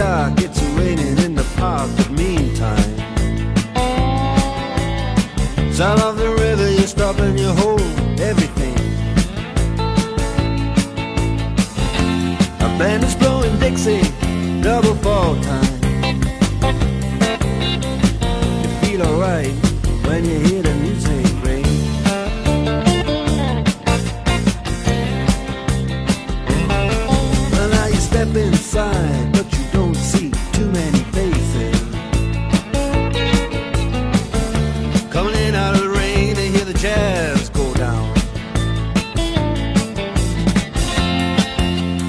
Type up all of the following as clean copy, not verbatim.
dark, it's raining in the park, but meantime, sound of the river, you stop and you hold everything. A band is blowing Dixie, double fall time. You feel alright when you hear the music ring. Well, now you step inside, but you don't see too many faces. Coming in out of the rain, they hear the jazz go down.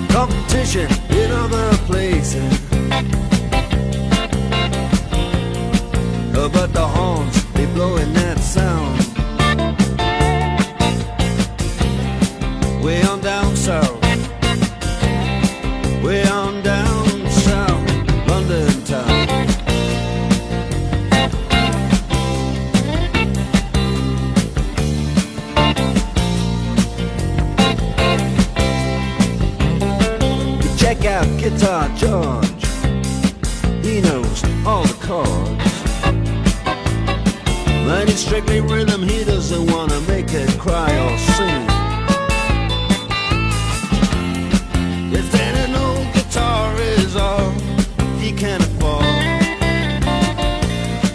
Competition in other places, but the horns, they blowing that sound. Way on down south, way on down south, London town. You check out Guitar George, he knows all the chords. When it's strictly rhythm, he doesn't want to make it cry or sing. If then an old guitar is all he can afford,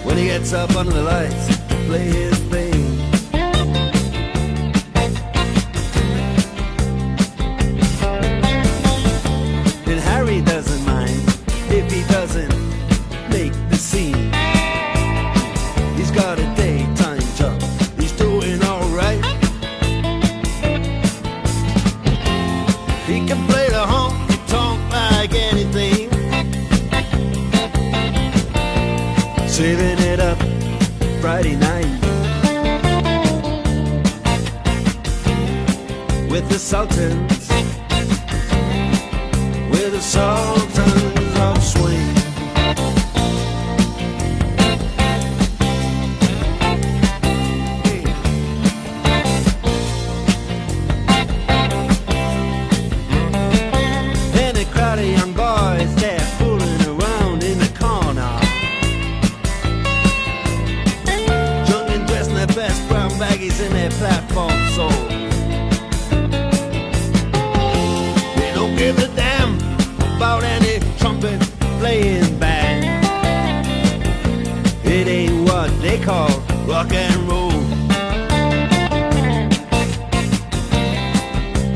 when he gets up under the lights to play his thing. And Harry doesn't mind if he doesn't make the scene. He's got a daytime job, he's doing alright. He can play the honky-tonk like anything, saving it up Friday night with the Sultans, with the Sultans of Swing. Young boys, they're fooling around in the corner, drunk and dressed in their best brown baggies in their platform soles. They don't give a damn about any trumpet playing band. It ain't what they call rock and roll.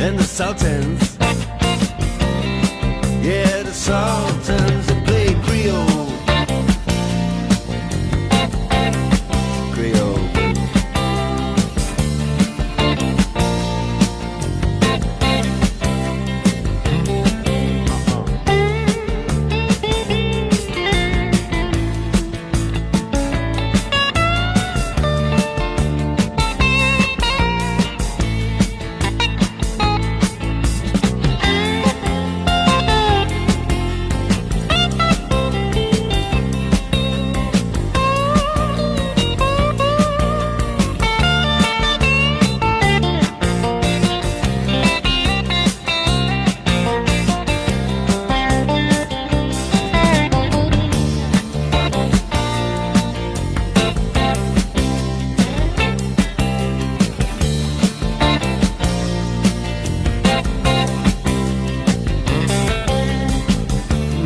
And the Sultans, yeah, the Sultans, they play Creole. Creole.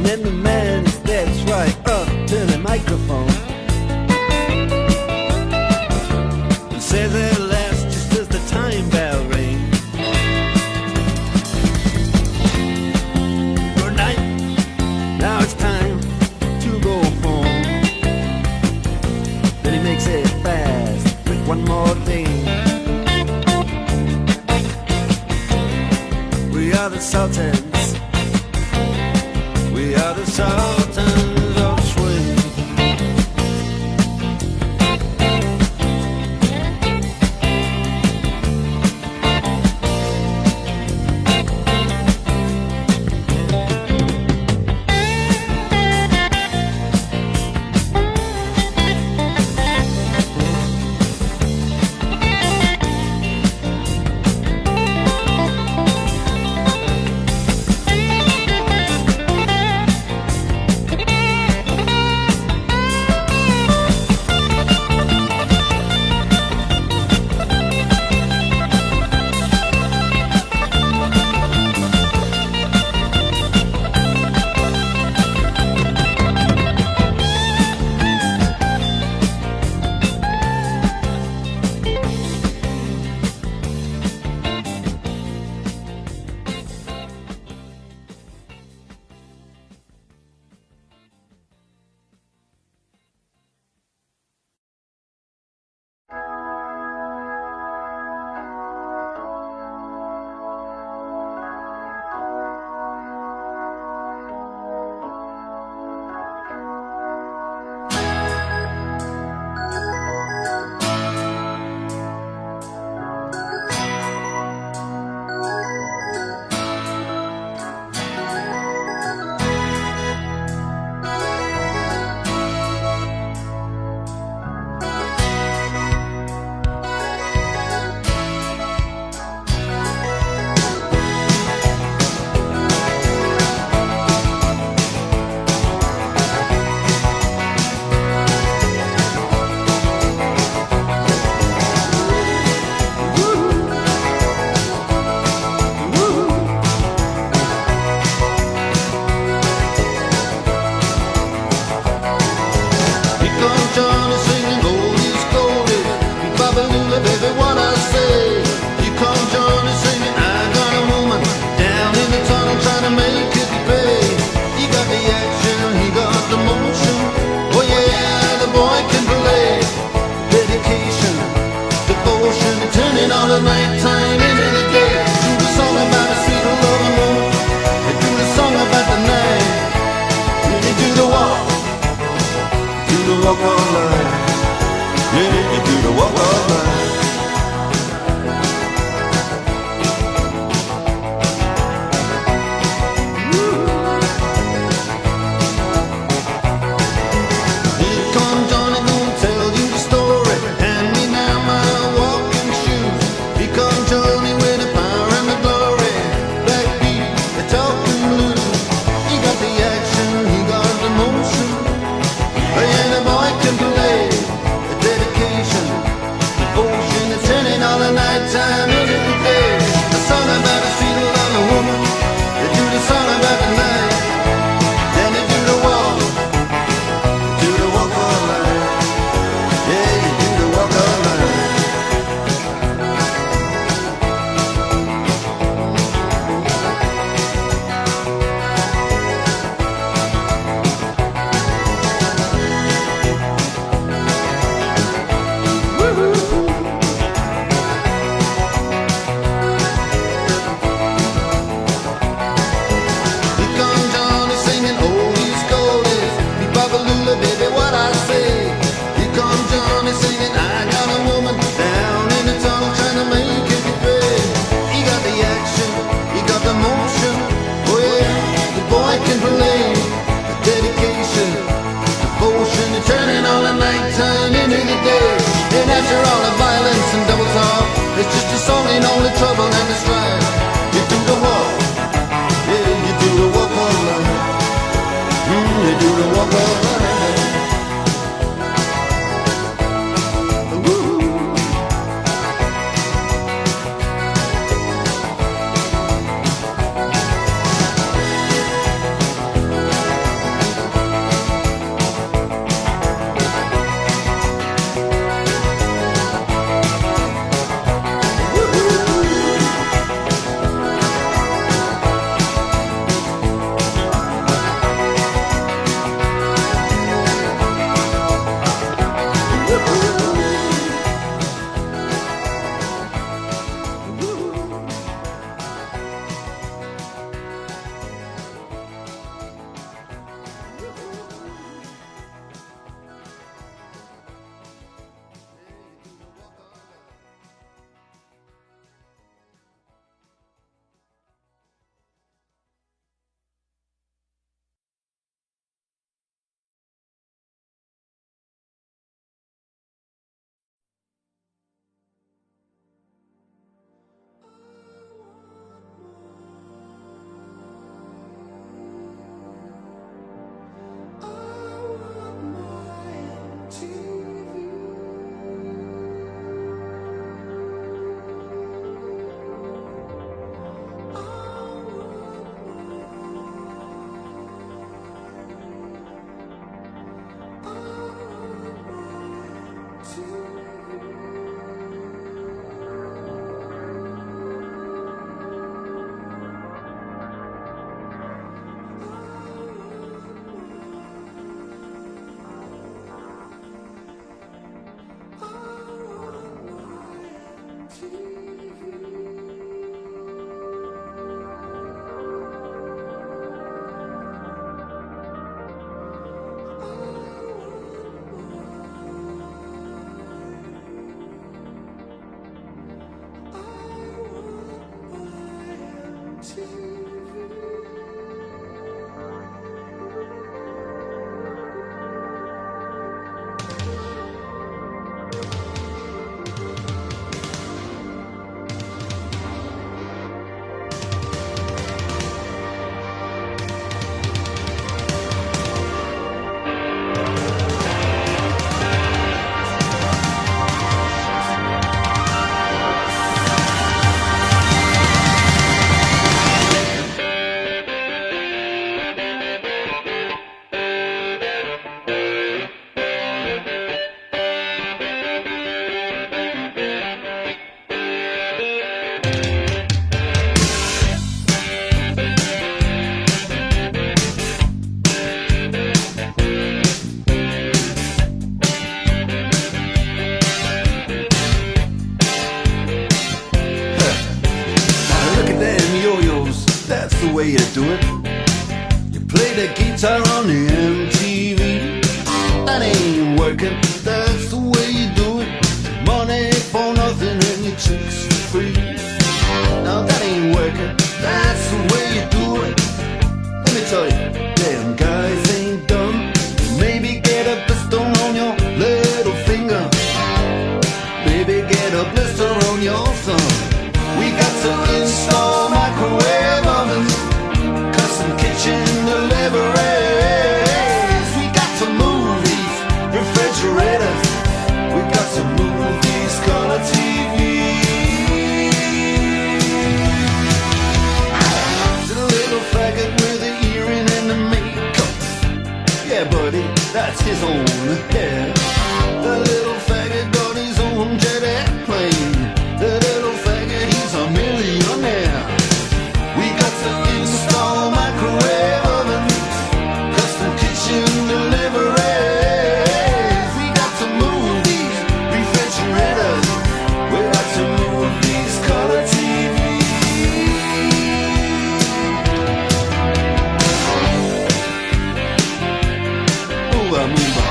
Then the man steps right up to the microphone and says at last, just as the time bell rings, good night, now it's time to go home. Then he makes it fast with one more thing. We are the Sultans, we are the Sultans of Swing. walk of life. Yeah, you do the walk of life. It's just a song in all the trouble and the strife. You do the walk, yeah, you do the walk of life. You do the walk of life. way you do it. You play the guitar on the MTV. That ain't working, that's the way you do it. Money for nothing and your chicks for free. Now that ain't working, that's the way you do it. Let me tell you, damn guys ain't dumb. Maybe get a blister on your little finger. Maybe get a blister on your thumb. We got to install microwave ovens, custom kitchen deliveries. We got to move these refrigerators. We got to move these color TVs. To the little faggot with the earring and the makeup. Yeah, buddy, that's his own hair. The little faggot got his own jet airplane. The little faggot, he's a millionaire. We got to install microwave oven, custom kitchen deliveries. We got to move these refrigerators. We got to move these color TVs. Move on, move on.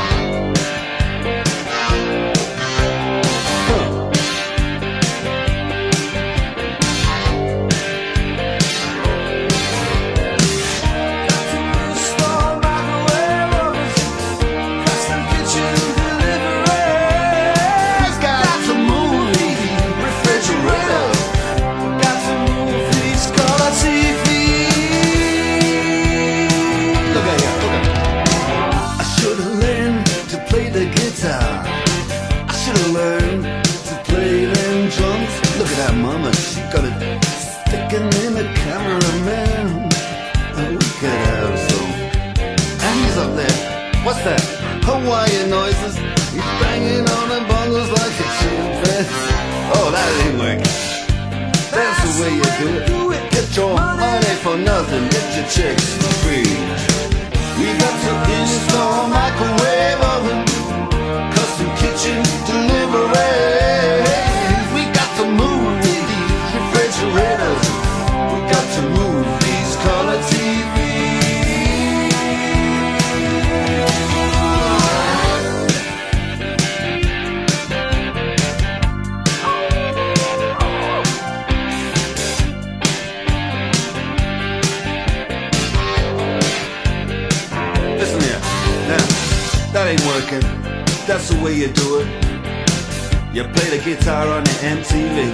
Mama, she got it sticking in the cameraman. Oh, we could have some. And he's up there. What's that? Hawaiian noises. He's banging on the bongos like a chimpanzee. Oh, that ain't working. That's the way you do it. Get your money for nothing. Get your chicks for free. We got to install microwave oven, custom kitchen delivery. We got to move refrigerators. We got to move these color TVs. Listen here, now, that ain't working. That's the way you do it. You play the guitar on the MTV.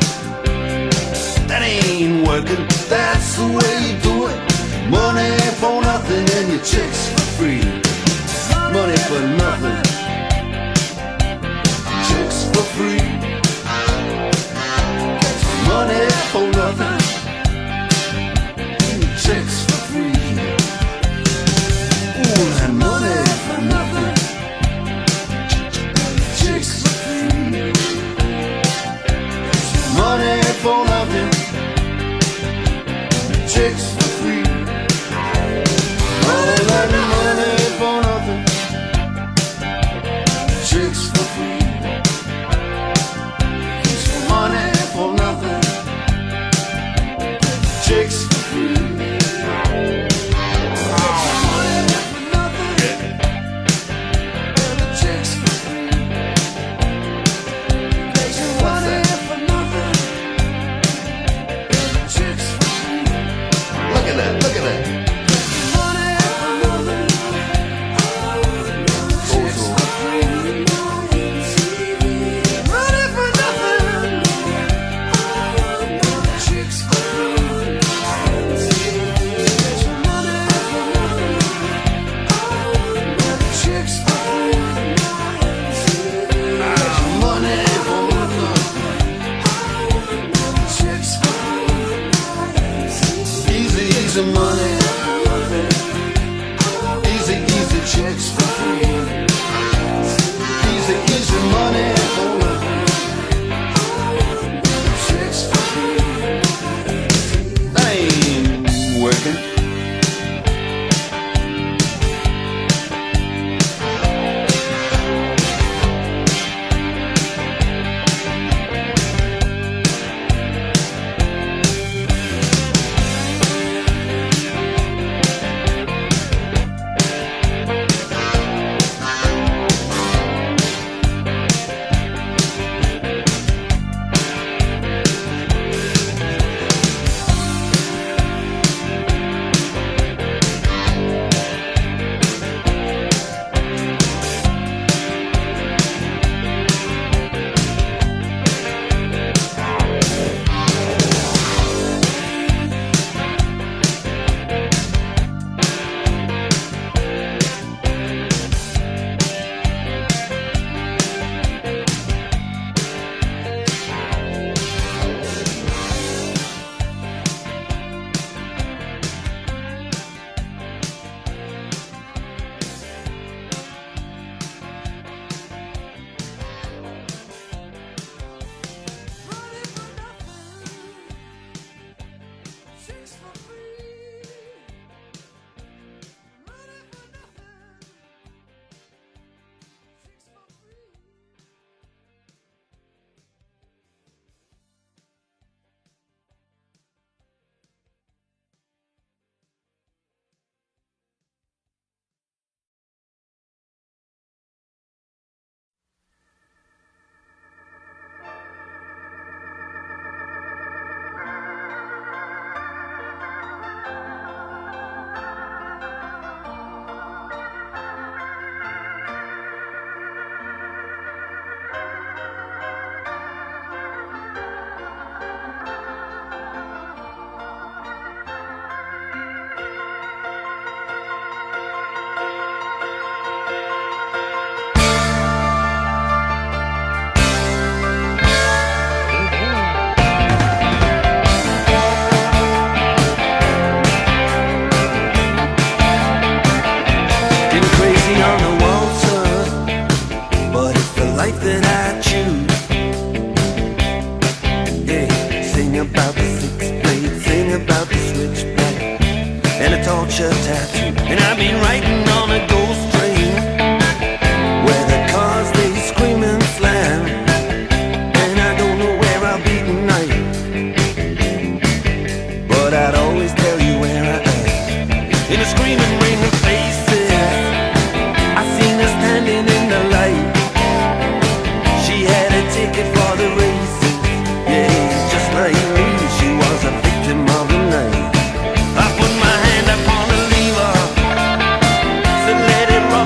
That ain't working, that's the way you do it. Money for nothing and your chicks for free. Money for nothing, chicks for free. Money for nothing, chicks for free. Ooh, that money for nothing, chicks for free. Money for nothing, chicks for free. All that money for nothing, chicks for free. Money for nothing, chicks for free. Money for nothing, chicks for free. Money for nothing, chicks for free. Look at that, look at that. Money for nothing, chicks for free. Money for nothing, chicks for free. Money for nothing, chicks for free. Money for nothing, chicks for free. Easy, easy money. Easy, easy chicks for free. Easy, easy money for nothing. Chicks for free. That ain't working.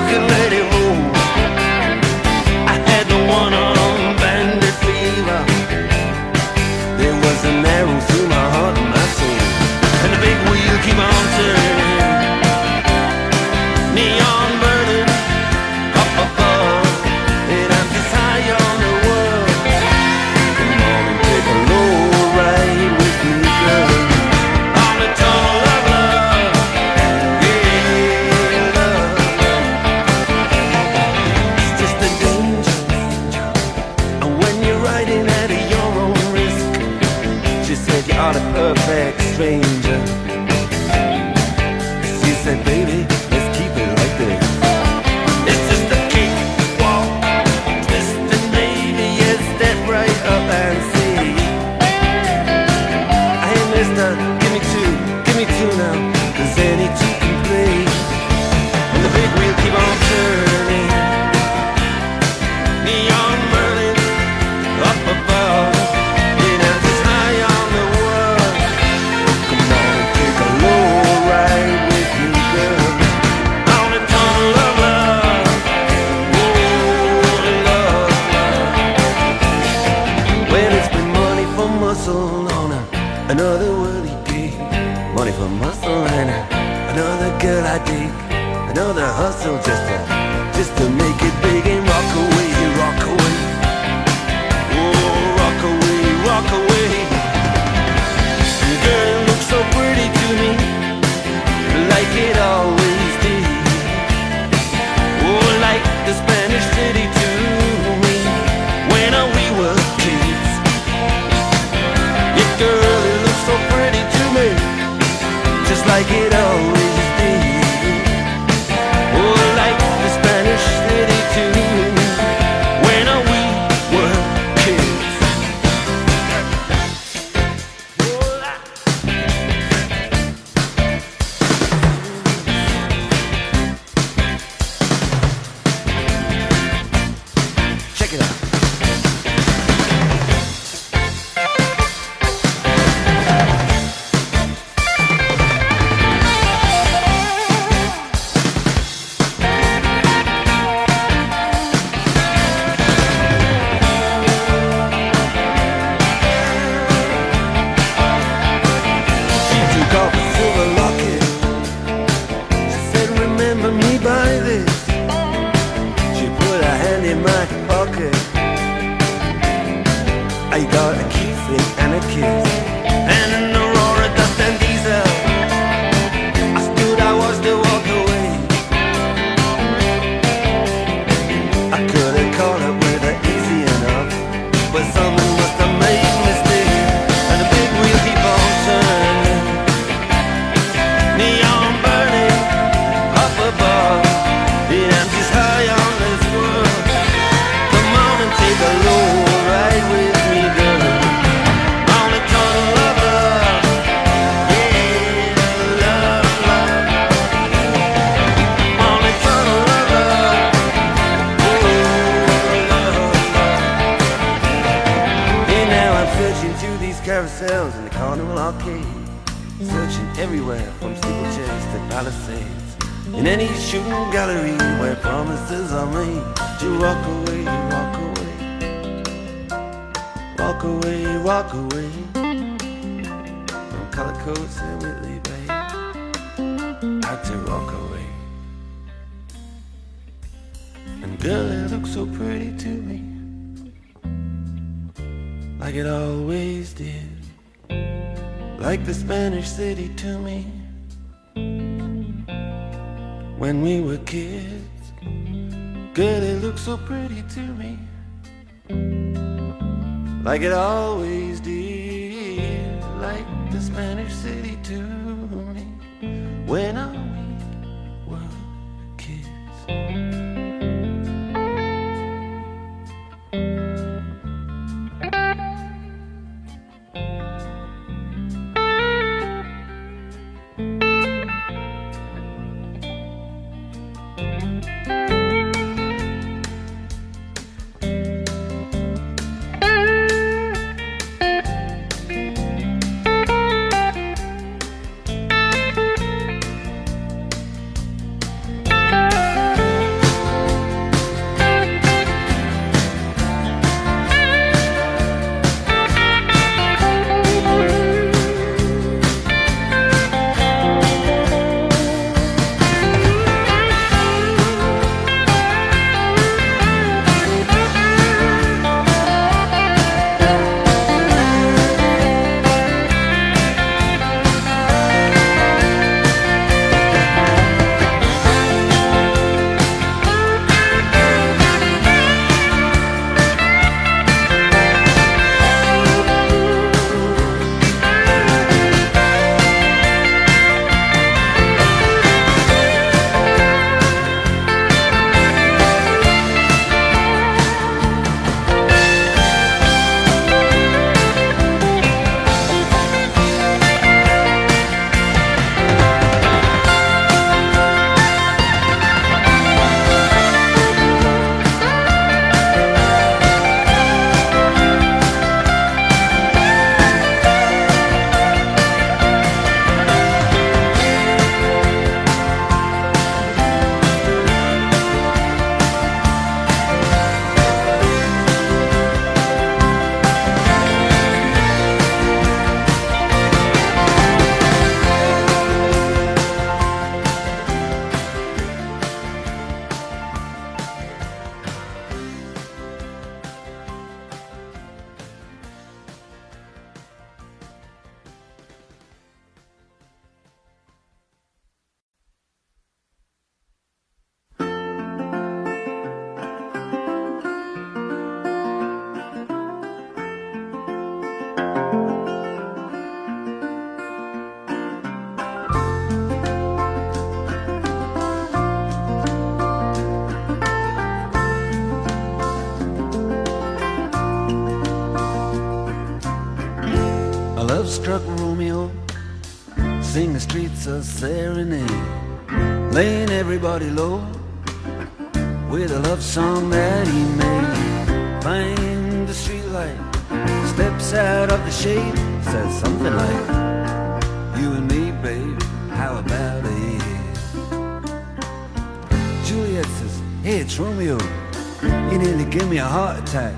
could let it roll. I had the one-arm bandit fever. There was an arrow through my heart and my soul, and the big wheel keep on turning. Neon burning up above, and I'm just high on the world. Come on and take a low ride with me, girl, on the tunnel of love. Yeah, love. It's just a danger, and when you're riding at your own risk, she said you are the perfect stranger. She said, baby, let's keep it like this. It's just a cakewalk, twisting, baby. Yes, step right up and see. Hey, mister, give me two now, 'cause any two can play. And the big wheel keep on turning. Neon burning up above, and I'm just high on the world. Come on and take a low ride with me, girl, on the tunnel of love. Oh, love. Well, it's been money for muscle on another worldly gig, money for muscle and another girl I dig, another hustle just to make it big and rock away, rock away. Oh, rock away, rock away. Girl, it looks so pretty to me, like it always did. Oh, like the Spanish city to me, when we were kids. Yeah, girl, it looks so pretty to me, just like it always did. Oh, like the Spanish city to me, when we were kids. Check it out. She took off a silver locket. She said, remember me by this. She put her hand in my pocket. I got a keepsake and a kiss, and an Aurora dust and diesel. I stood, I was to walk away. I could have called it with her easy enough, but someone must have made a mistake, and the big wheel keep on turning. Neon burning up above, and I'm just high on this world. Come on and take a low ride with me, girl, on the tunnel of love. Yeah, love, love. On the tunnel of love. Oh, love, love. And now I'm searching through these carousels in the Carnival Arcade, searching everywhere from steeplechase to palisades, in any shooting gallery where promises are made to walk away, rock away, walk away, walk away from color coats and Whitley Bay, out to rock away. And girl, it looks so pretty to me, like it always did, like the Spanish city to me, when we were kids. Girl, it looks so pretty to me, like it always did, like the Spanish city to me, when we were kids. love-struck Romeo, sing the streets a serenade, laying everybody low with a love song that he made. Find the streetlight, steps out of the shade, says something like, you and me, babe, how about it? Juliet says, hey, it's Romeo, you nearly gave me a heart attack.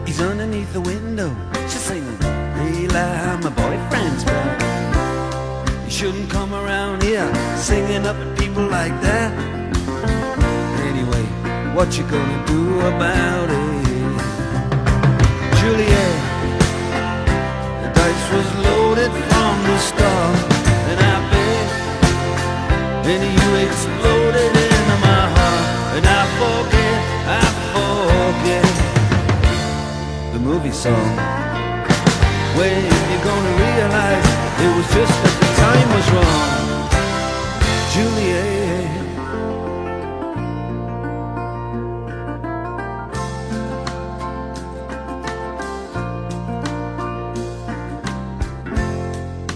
He's underneath the window, she's singing, hey, my boyfriend's back. You shouldn't come around here singing up at people like that. Anyway, what you gonna do about it? Juliet, the dice was loaded from the start, and I bet, and you exploded into my heart, and I forget the movie song. When you're gonna realize it was just that the time was wrong, Juliet.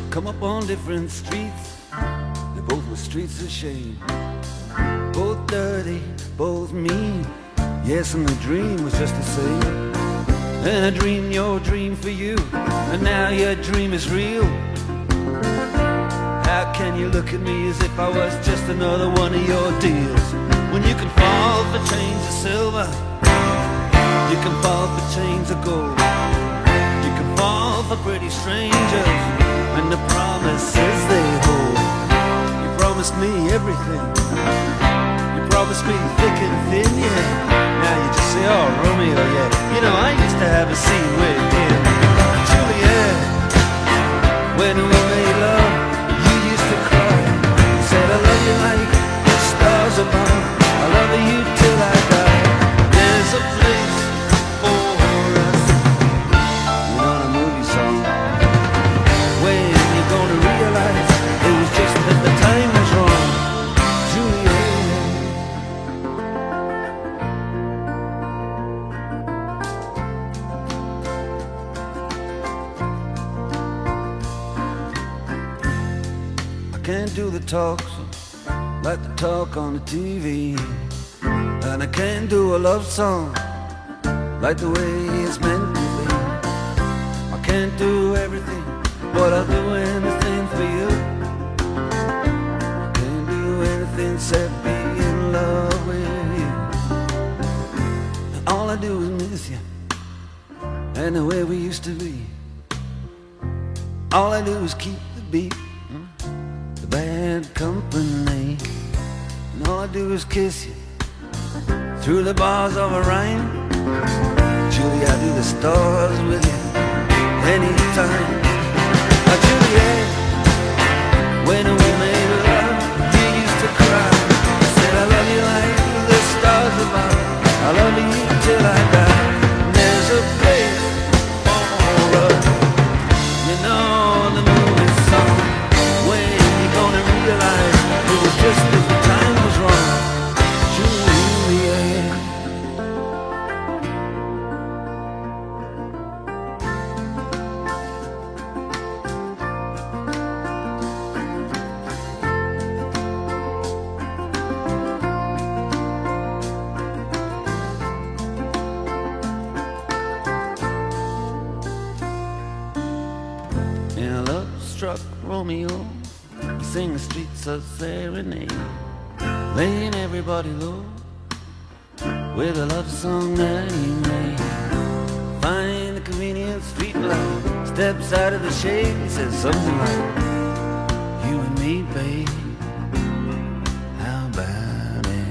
Come up on different streets, they both were streets of shame, both dirty, both mean. Yes, and the dream was just the same. And I dreamed your dream for you, and now your dream is real. How can you look at me as if I was just another one of your deals? When you can fall for chains of silver, you can fall for chains of gold, you can fall for pretty strangers and the promises they hold. You promised me everything, you promised me thick and thin, yeah. Now you just say, oh, Romeo, yeah. You know, I used to have a scene with him. Juliet, when we made love, you used to cry. You said, I love you like the stars above, I love you till I die. There's a place for us. You know the movie song. When you're gonna realize it was just that the time was wrong, Juliet. Can't do the talks like the talk on the TV, and I can't do a love song like the way it's meant to be. I can't do everything, but I'll do anything for you. Can't do anything except be in love with you. And all I do is miss you and the way we used to be. All I do is keep the beat, bad company, and all I do is kiss you through the bars of a rhyme. Julie, I do the stars with you anytime. Juliet, when we made love, you used to cry. You said, I love you like the stars above, I love you till I die. There's a place for us, you know the movie song. When gonna realize it was just that the time was wrong, Juliet. In a love-struck Romeo, sing the streets a serenade, laying everybody low with a love song that he made. Find the convenient street light, steps out of the shade, he says something like, you and me, babe, how about it?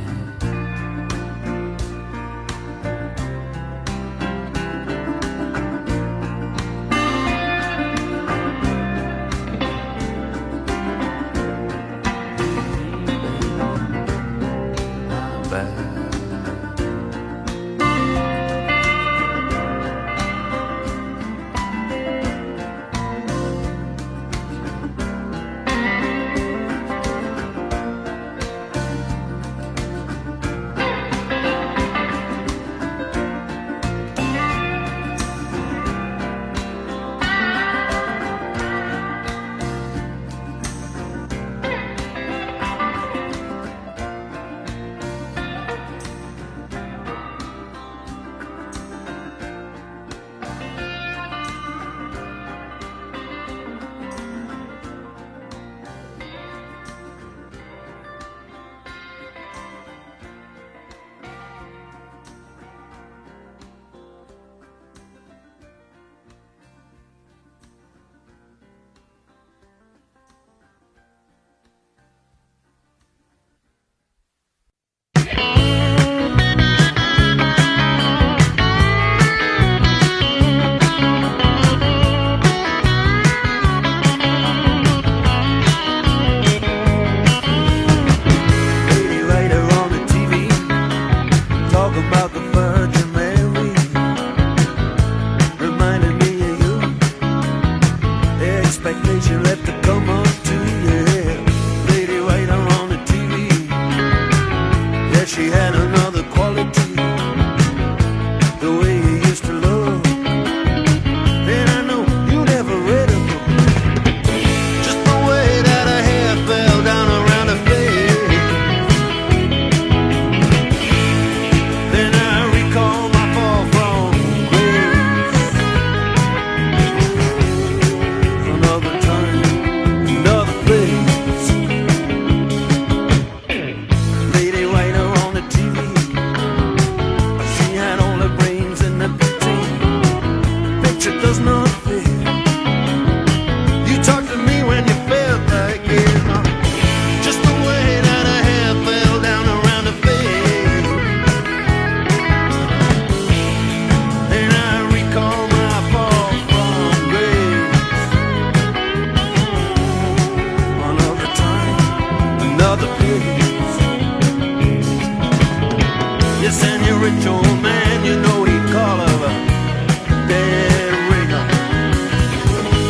rich old man, you know he'd call her a dead ringer.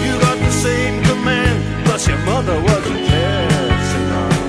You got the same command, plus your mother was a jazz singer.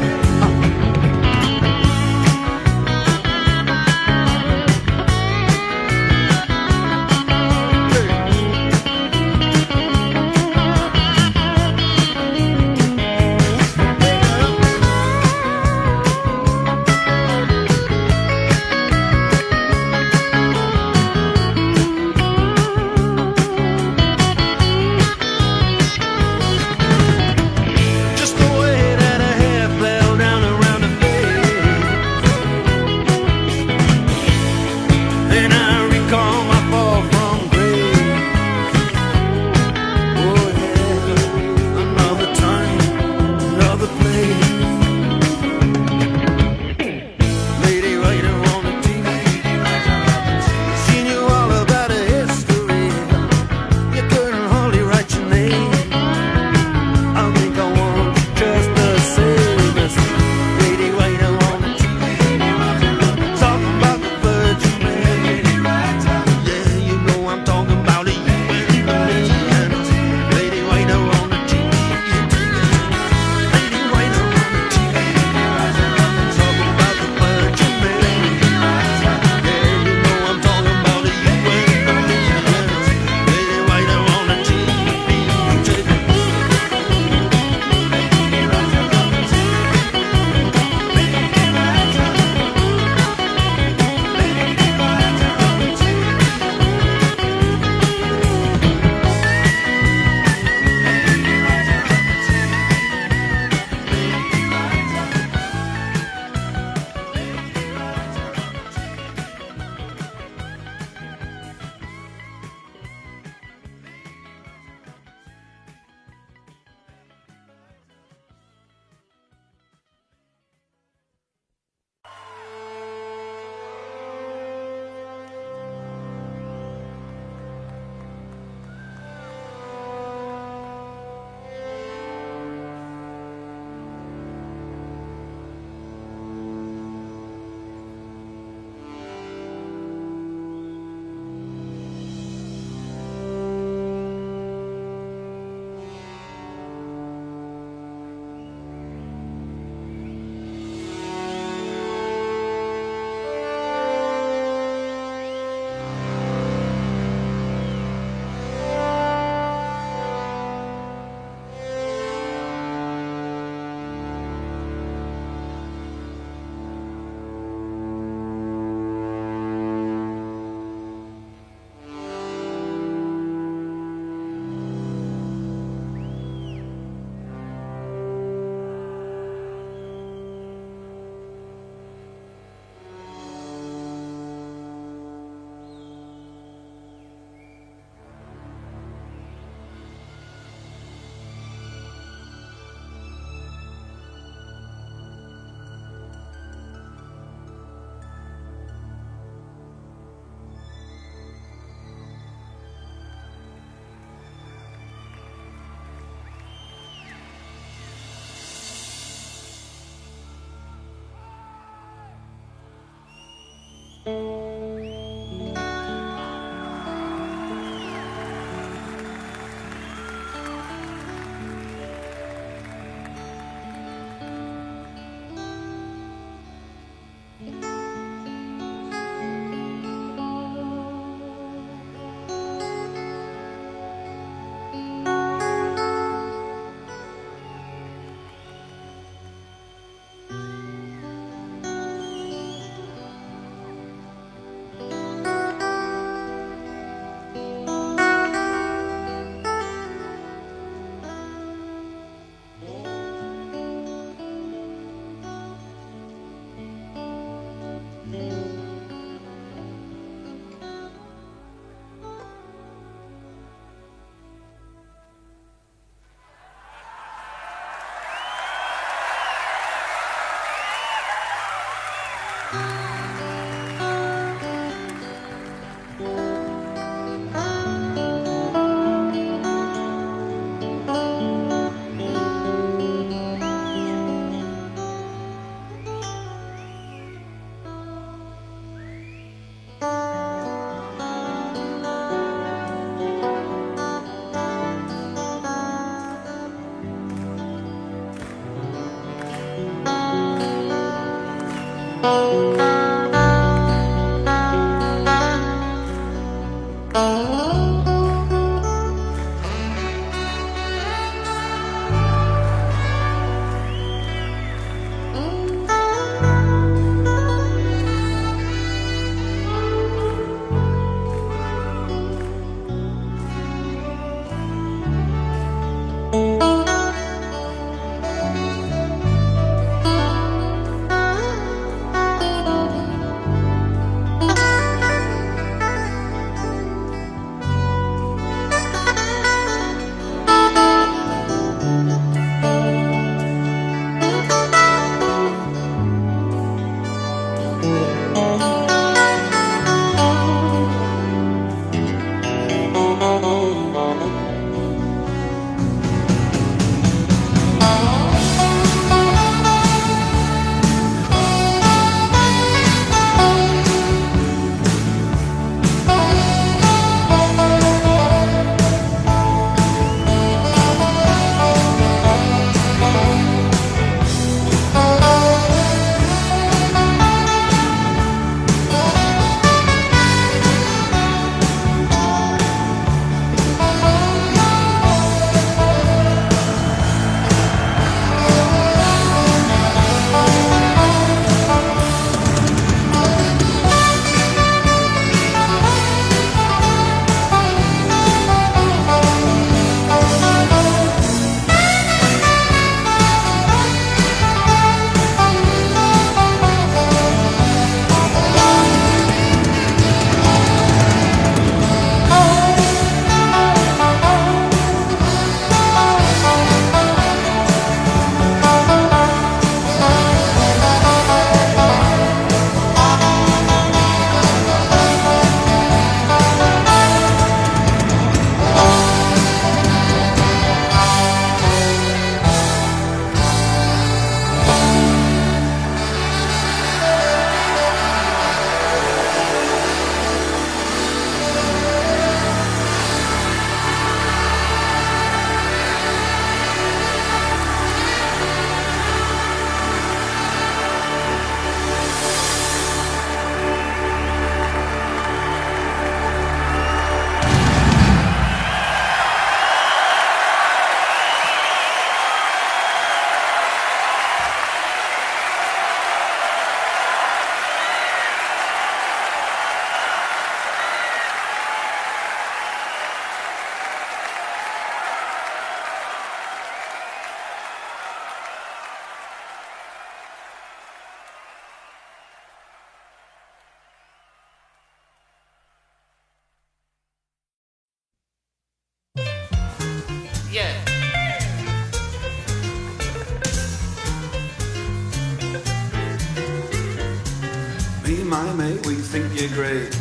Me and my mate, we think you're great.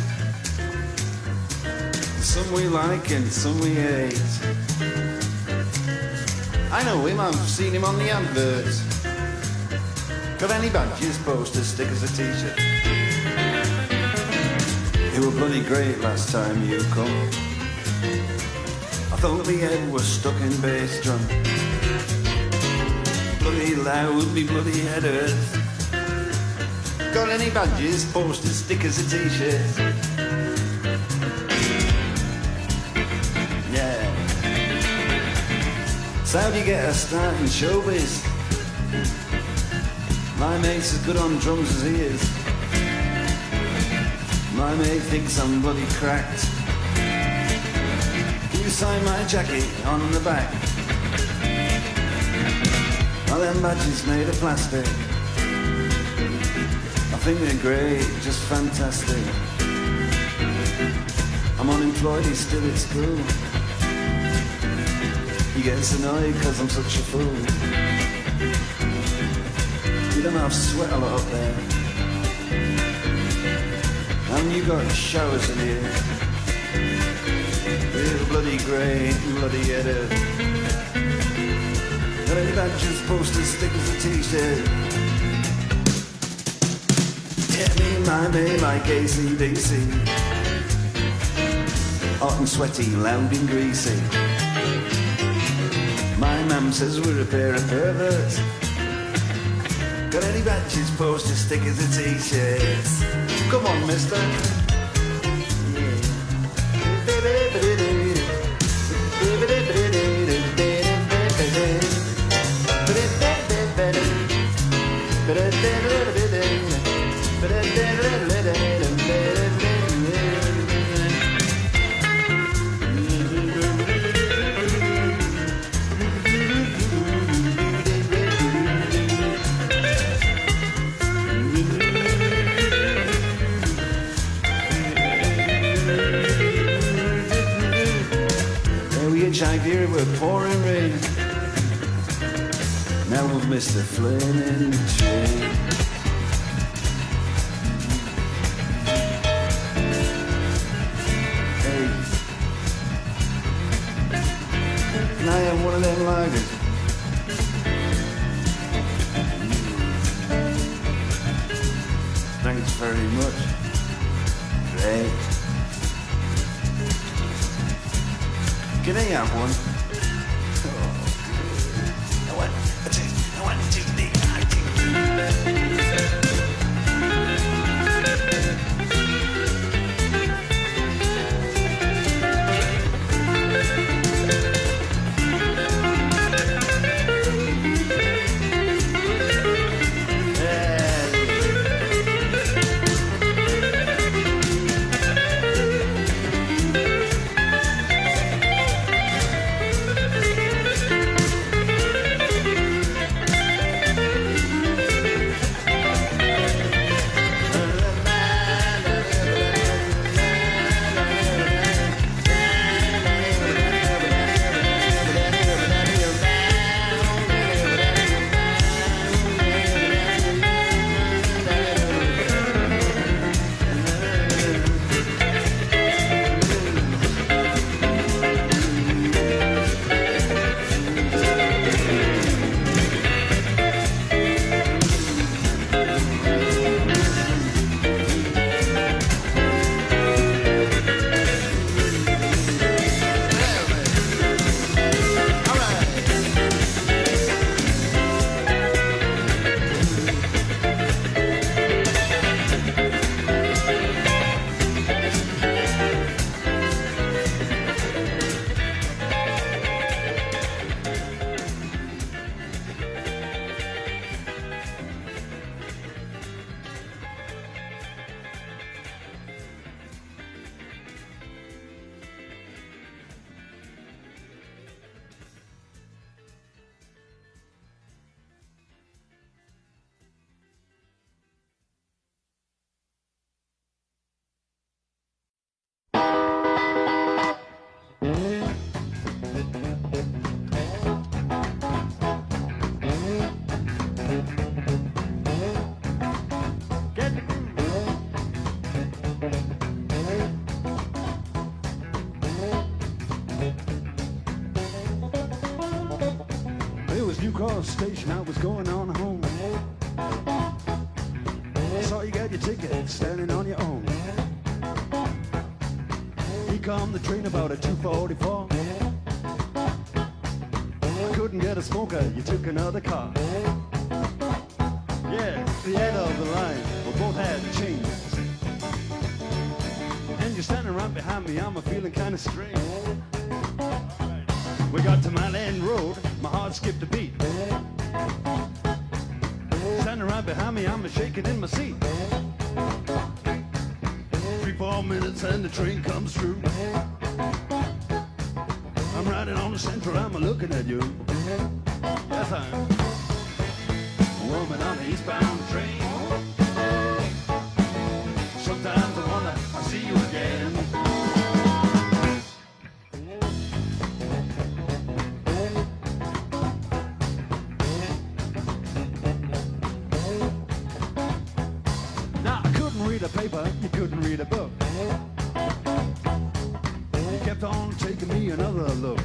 Some we like and some we hate. I know him, I've seen him on the adverts. Got any badges, posters, stickers, a t-shirt? You were bloody great last time you come. I thought me head was stuck in bass drum. Bloody loud, me bloody head hurts. Got any badges, posters, stickers, a t-shirt? Yeah. So how do you get a start in showbiz? My mate's as good on drums as he is. My mate thinks I'm bloody cracked. Can you sign my jacket on the back? Well, them badges made of plastic. I think they're great, just fantastic. I'm unemployed, he's still at school. He gets annoyed cause I'm such a fool. You don't have to sweat a lot up there. And you got showers in here. Real bloody grey, bloody headed. Got any badges, posters, stickers, a t-shirt? Yeah, me and my mate like AC/DC. Hot and sweaty, loud and greasy. My mum says we're a pair of perverts. Got any batches, posters, stickers, and t-shirts? Come on, mister. Here we're pouring rain. Now we've missed the flaming train. Hey, can I have one of them lagers? Thanks very much. Great. Can I have one? Oh, I want to take the Cross station, I was going on home. Saw you got your ticket, standing on your own. He come the train about at 2:44. I couldn't get a smoker, you took another car. Yeah, the end of the line, we both had to change. And you're standing right behind me, I'm feeling kinda strange. We got to Mile End Road, my heart skipped a beat. Standing right behind me, I'm shaking in my seat. 3-4 minutes and the train comes through. I'm riding on the Central, I'm looking at you. Yes, I'm a woman on the eastbound train. Sometimes I wonder I'll see you again. A paper, you couldn't read a book. You kept on taking me another look.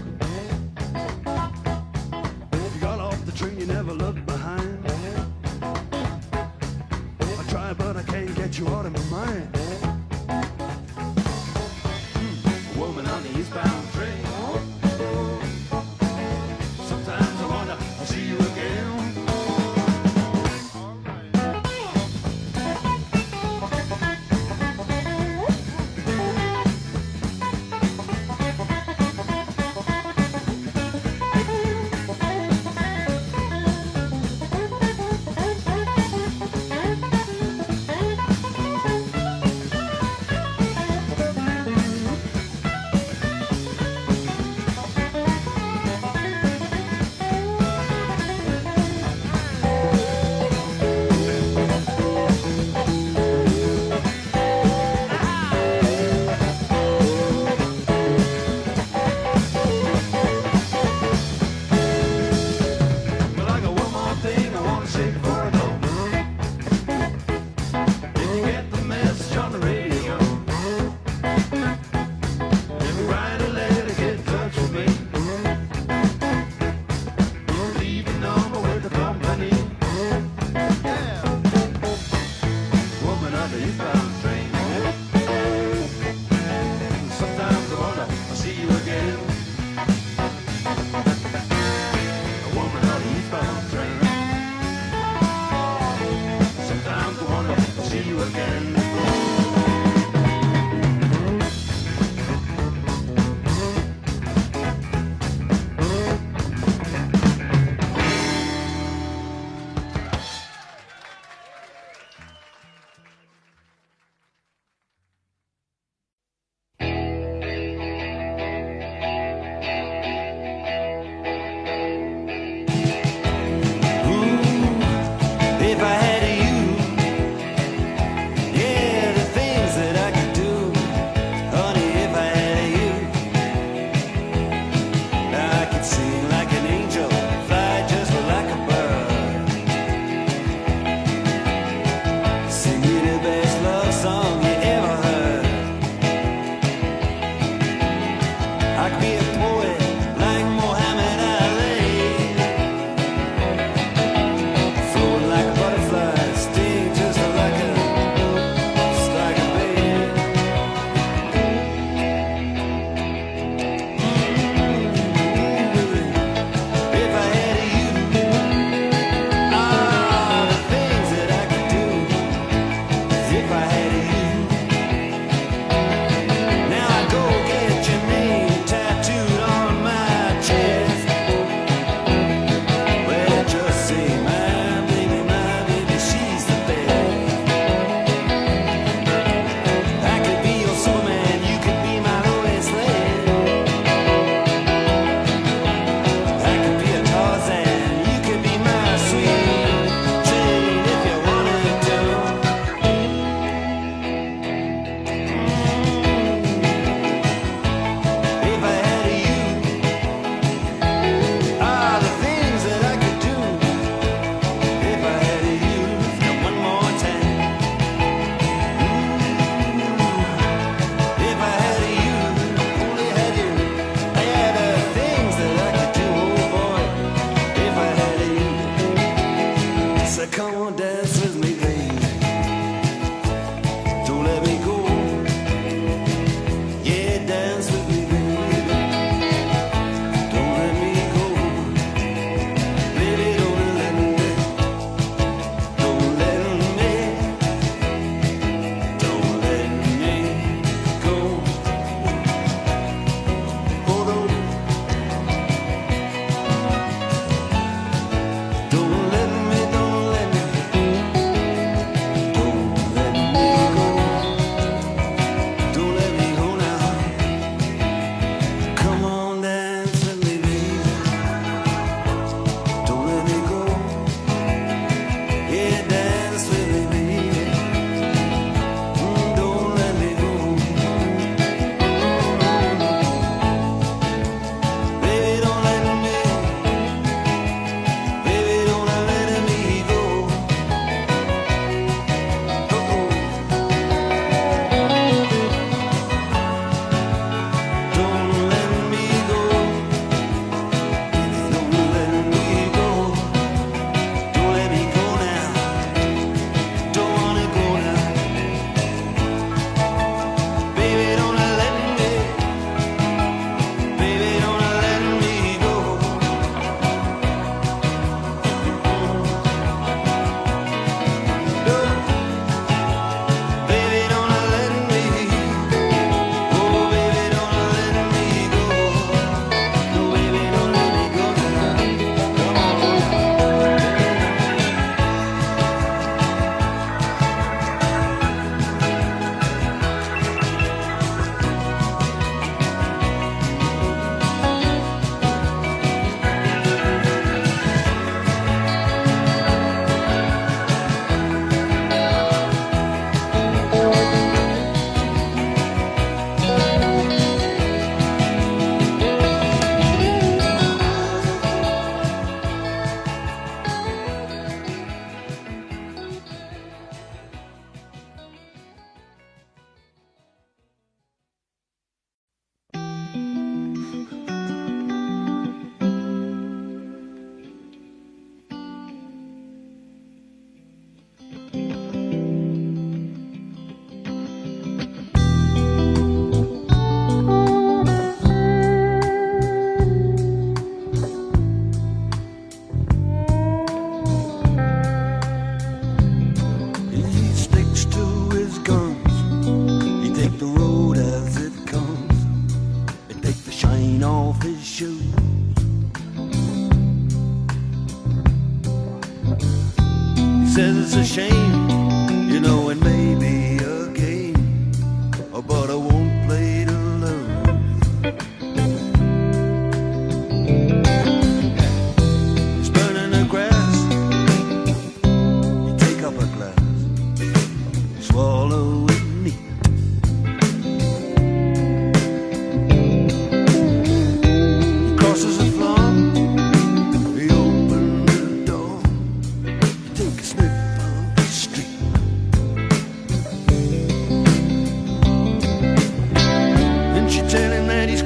You got off the train, you never looked behind. I try, but I can't get you out of my mind. A woman on the eastbound train. Sometimes I wonder I'll see you again. If I had you, yeah, the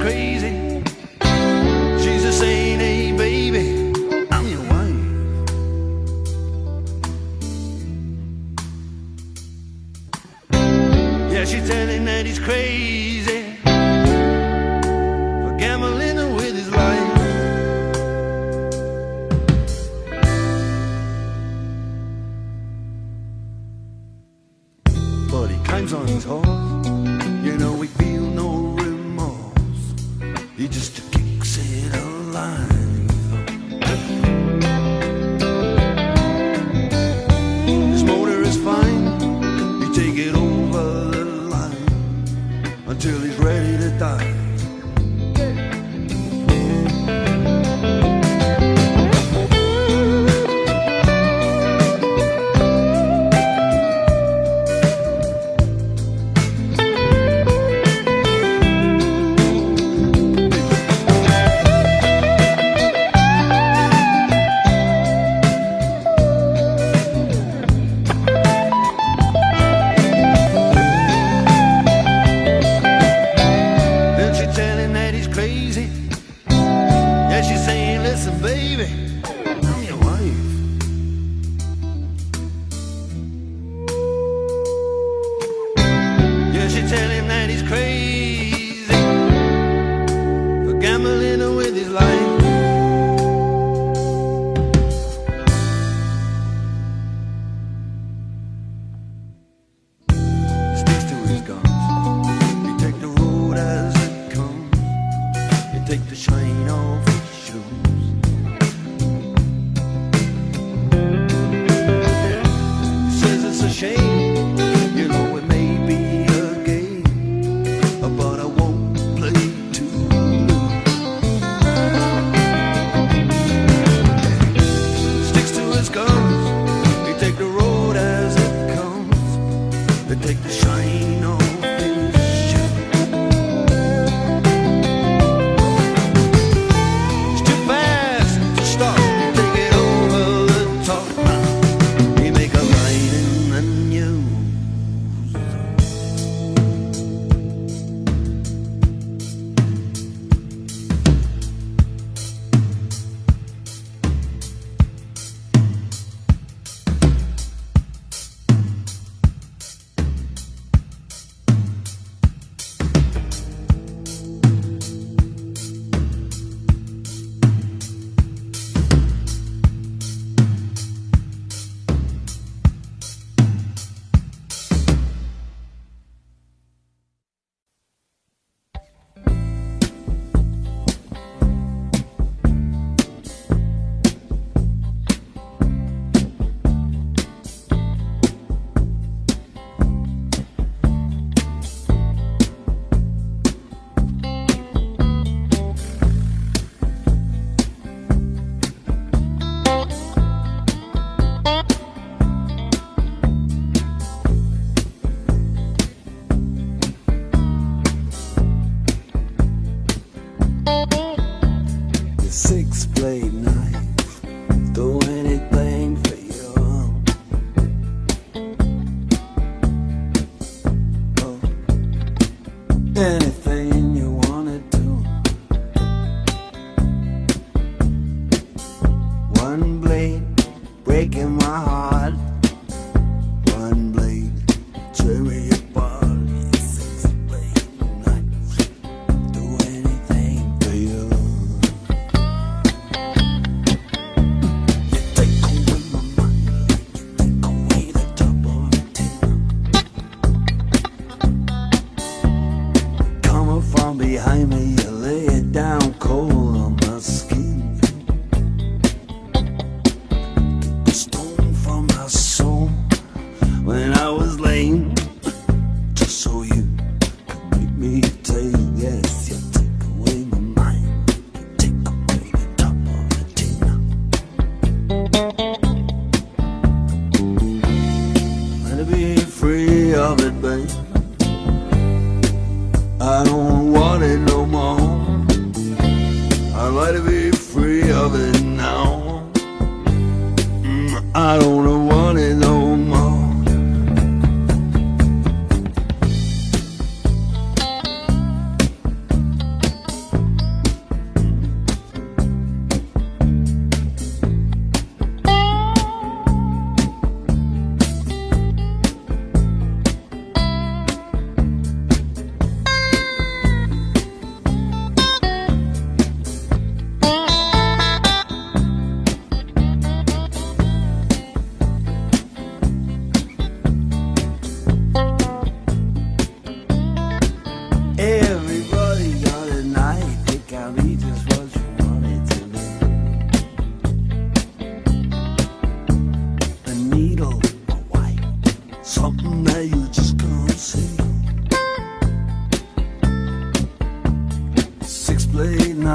crazy. She's just saying, hey baby, I'm your wife. Yeah, she's telling that he's crazy for gambling with his life. But he climbs on his horse, you know he feel no remorse. He just kicks it alive. His motor is fine, he take it over the line until he's ready to die. Listen, baby, I'm your wife. Yeah, she tell him that he's crazy for gambling with his life. He sticks to his guns. He take the road as it comes. He take the shine off his shoes. Shame, you know it may be a game, but I won't play to lose. Sticks to his guns, he take the road as it comes. They take the shine off his shoes. He's too fast to stop, take it over the top now. He make a line in the news. Six-blade knife, do anything for you. Oh, anything you wanna do. One blade breaking my heart, one blade tearing your body. Six-blade knife, do anything for you. From behind me, you lay it down cold on my skin. A stone from my soul when I was lame, just so you could make me take. Yes, you take away my mind, you take away the top of the tin. Let it be free of it, babe. I don't want it no more. I'd like to be free of it now. I don't want it no more.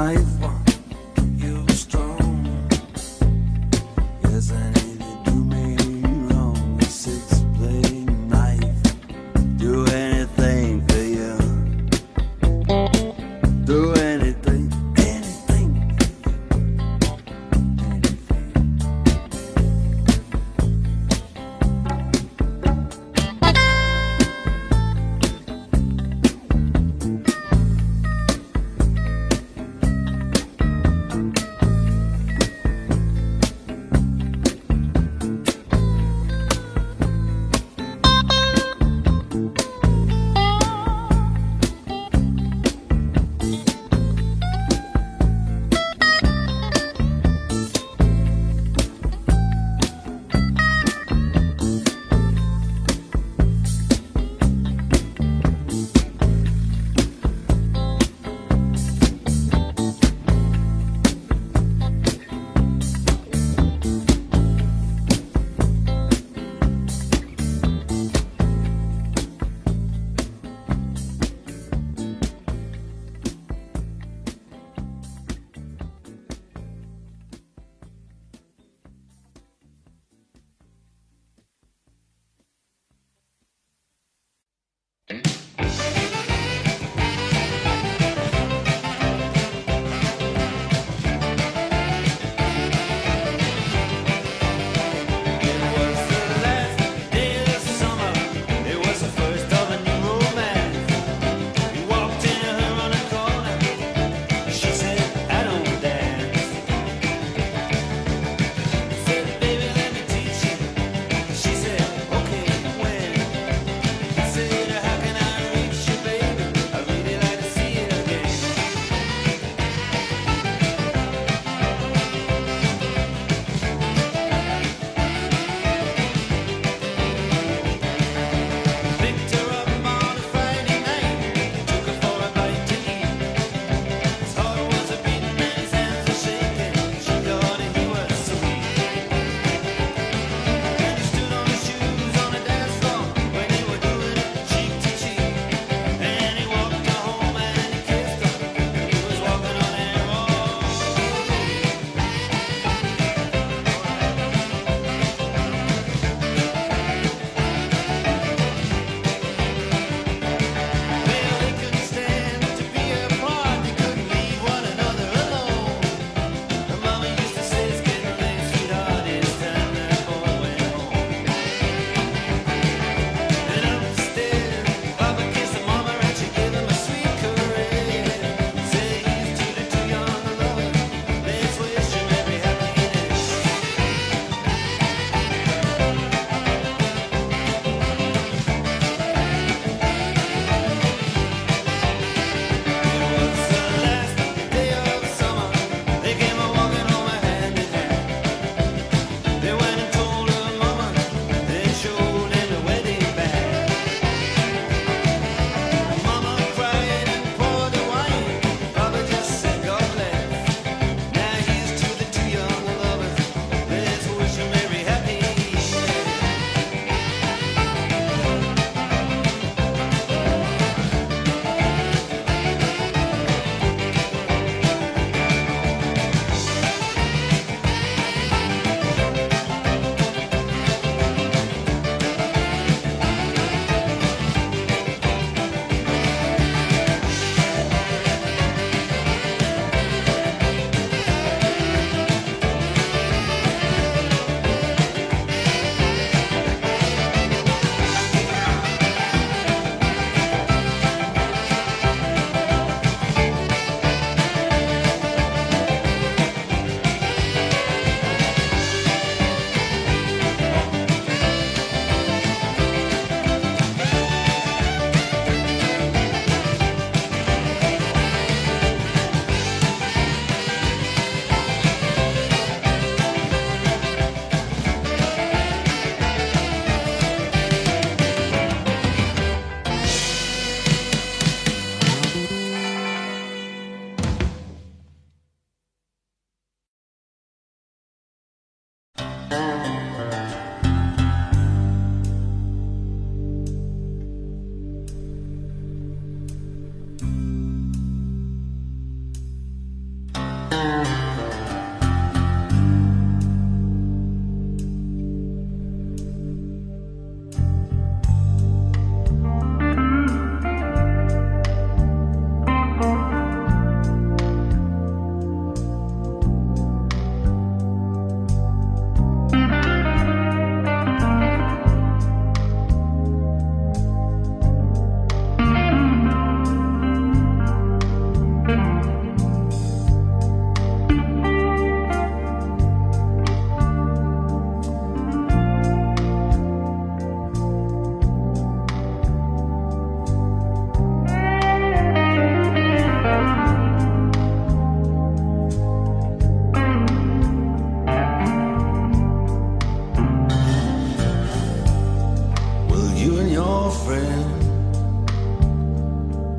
knife. You were strong. Yes, I need to do me wrong. A six-blade knife. Do anything for you. Do anything, anything.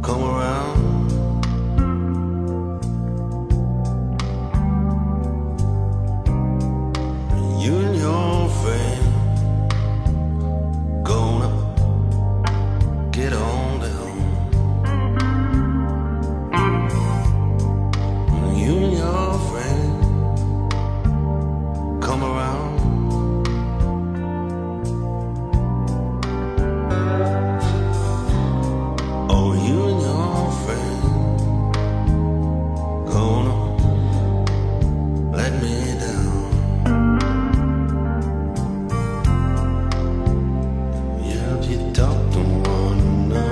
come around. You and your friend gonna get on down. You and your friend come around. Oh, you and your friend gonna let me down. Yeah, if you talk to one another.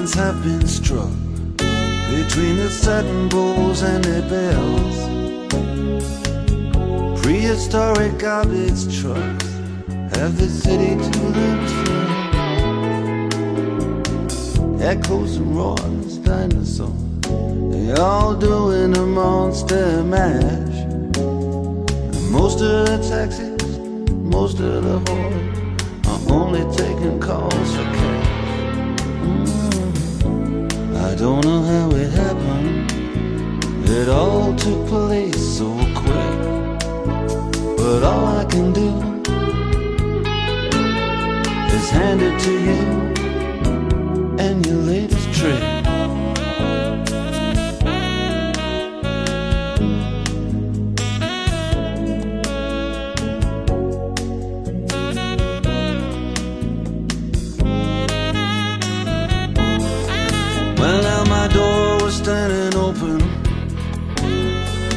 lines have been struck between the satin bowls and their bells. Prehistoric garbage trucks have the city to themselves. Echoes and roars, dinosaurs, they all doing a monster mash. And most of the taxis, most of the whores are only taking calls for cash. I don't know how it happened, it all took place so quick. But all I can do is hand it to you and your latest trick. Well, now my door was standing open,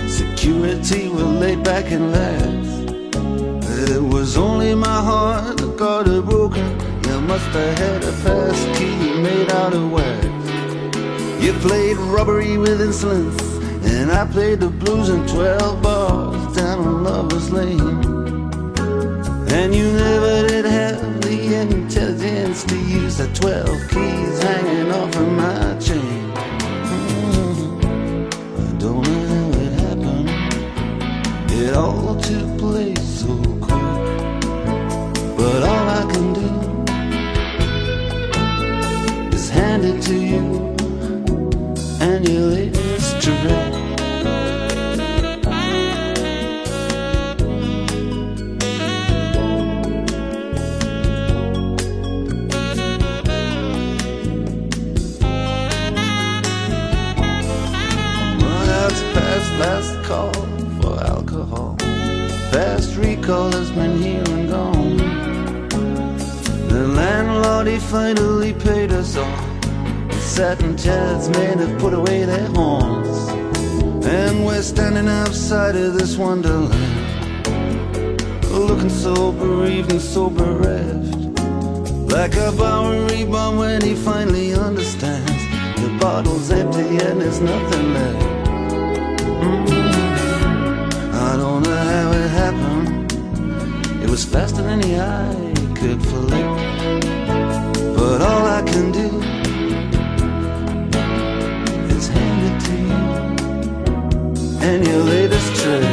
security were laid back and lax. It was only my heart that got it broken. You must have had a pass key made out of wax. You played robbery with insolence, and I played the blues in 12 bars down on Lover's Lane. And you never did have the intelligence to use the 12 keys hanging off of my chain. I don't know how it happened, it all took place so quick. But all I can do is hand it to you and your latest trick. Last call for alcohol, fast recall has been here and gone. The landlord, he finally paid us all. The satin chairs men have put away their horns, and we're standing outside of this wonderland, looking so bereaved and so bereft, like a Bowery bum when he finally understands the bottle's empty and there's nothing left. I don't know how it happened, it was faster than the eye could flick. But all I can do is hand it to you and your latest trick.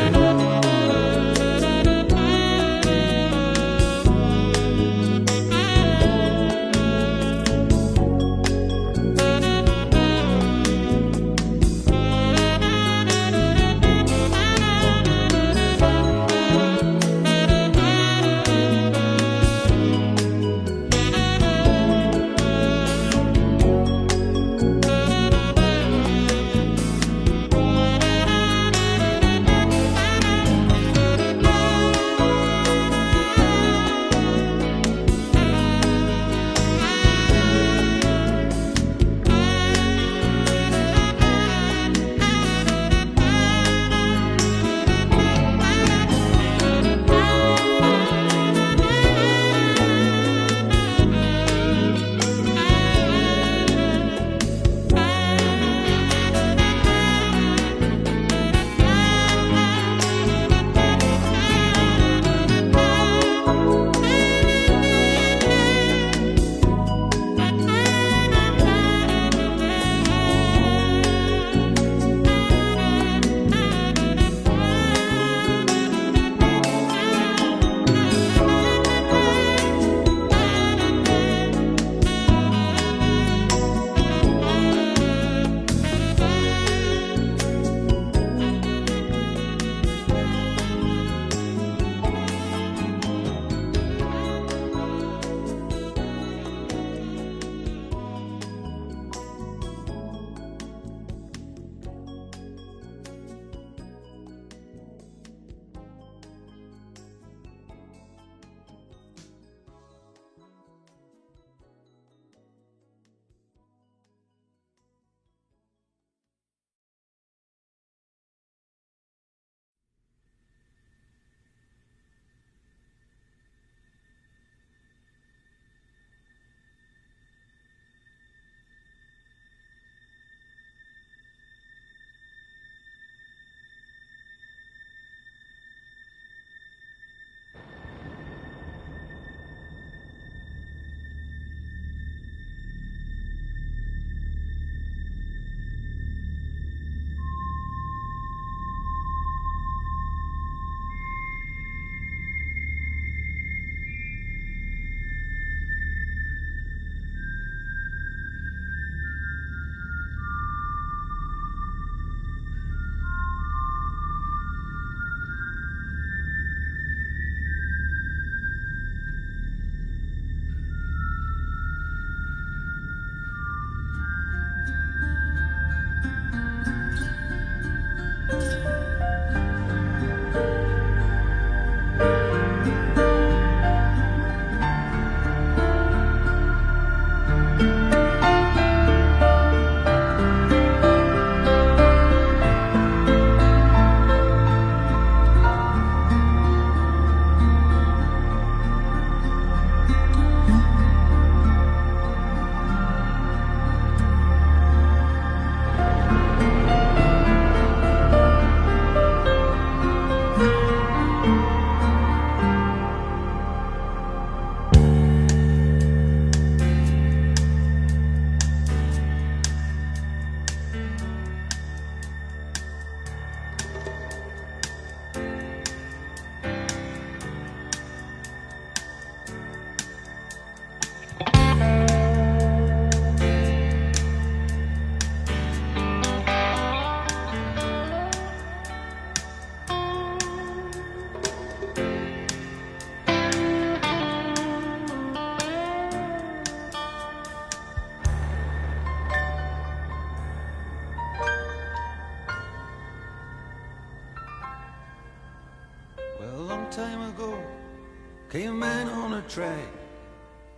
Came a man on a track,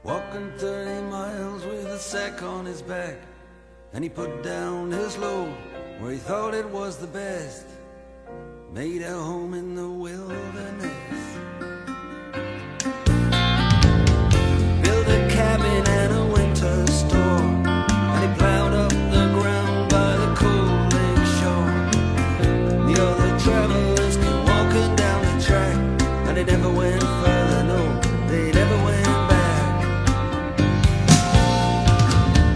walking 30 miles with a sack on his back. And he put down his load where he thought it was the best. Made a home in the wilderness. Built a cabin and a winter store. And he plowed up the ground by the cold lake shore. The other travelers came walking down the track, and they never went further, no, they never went back.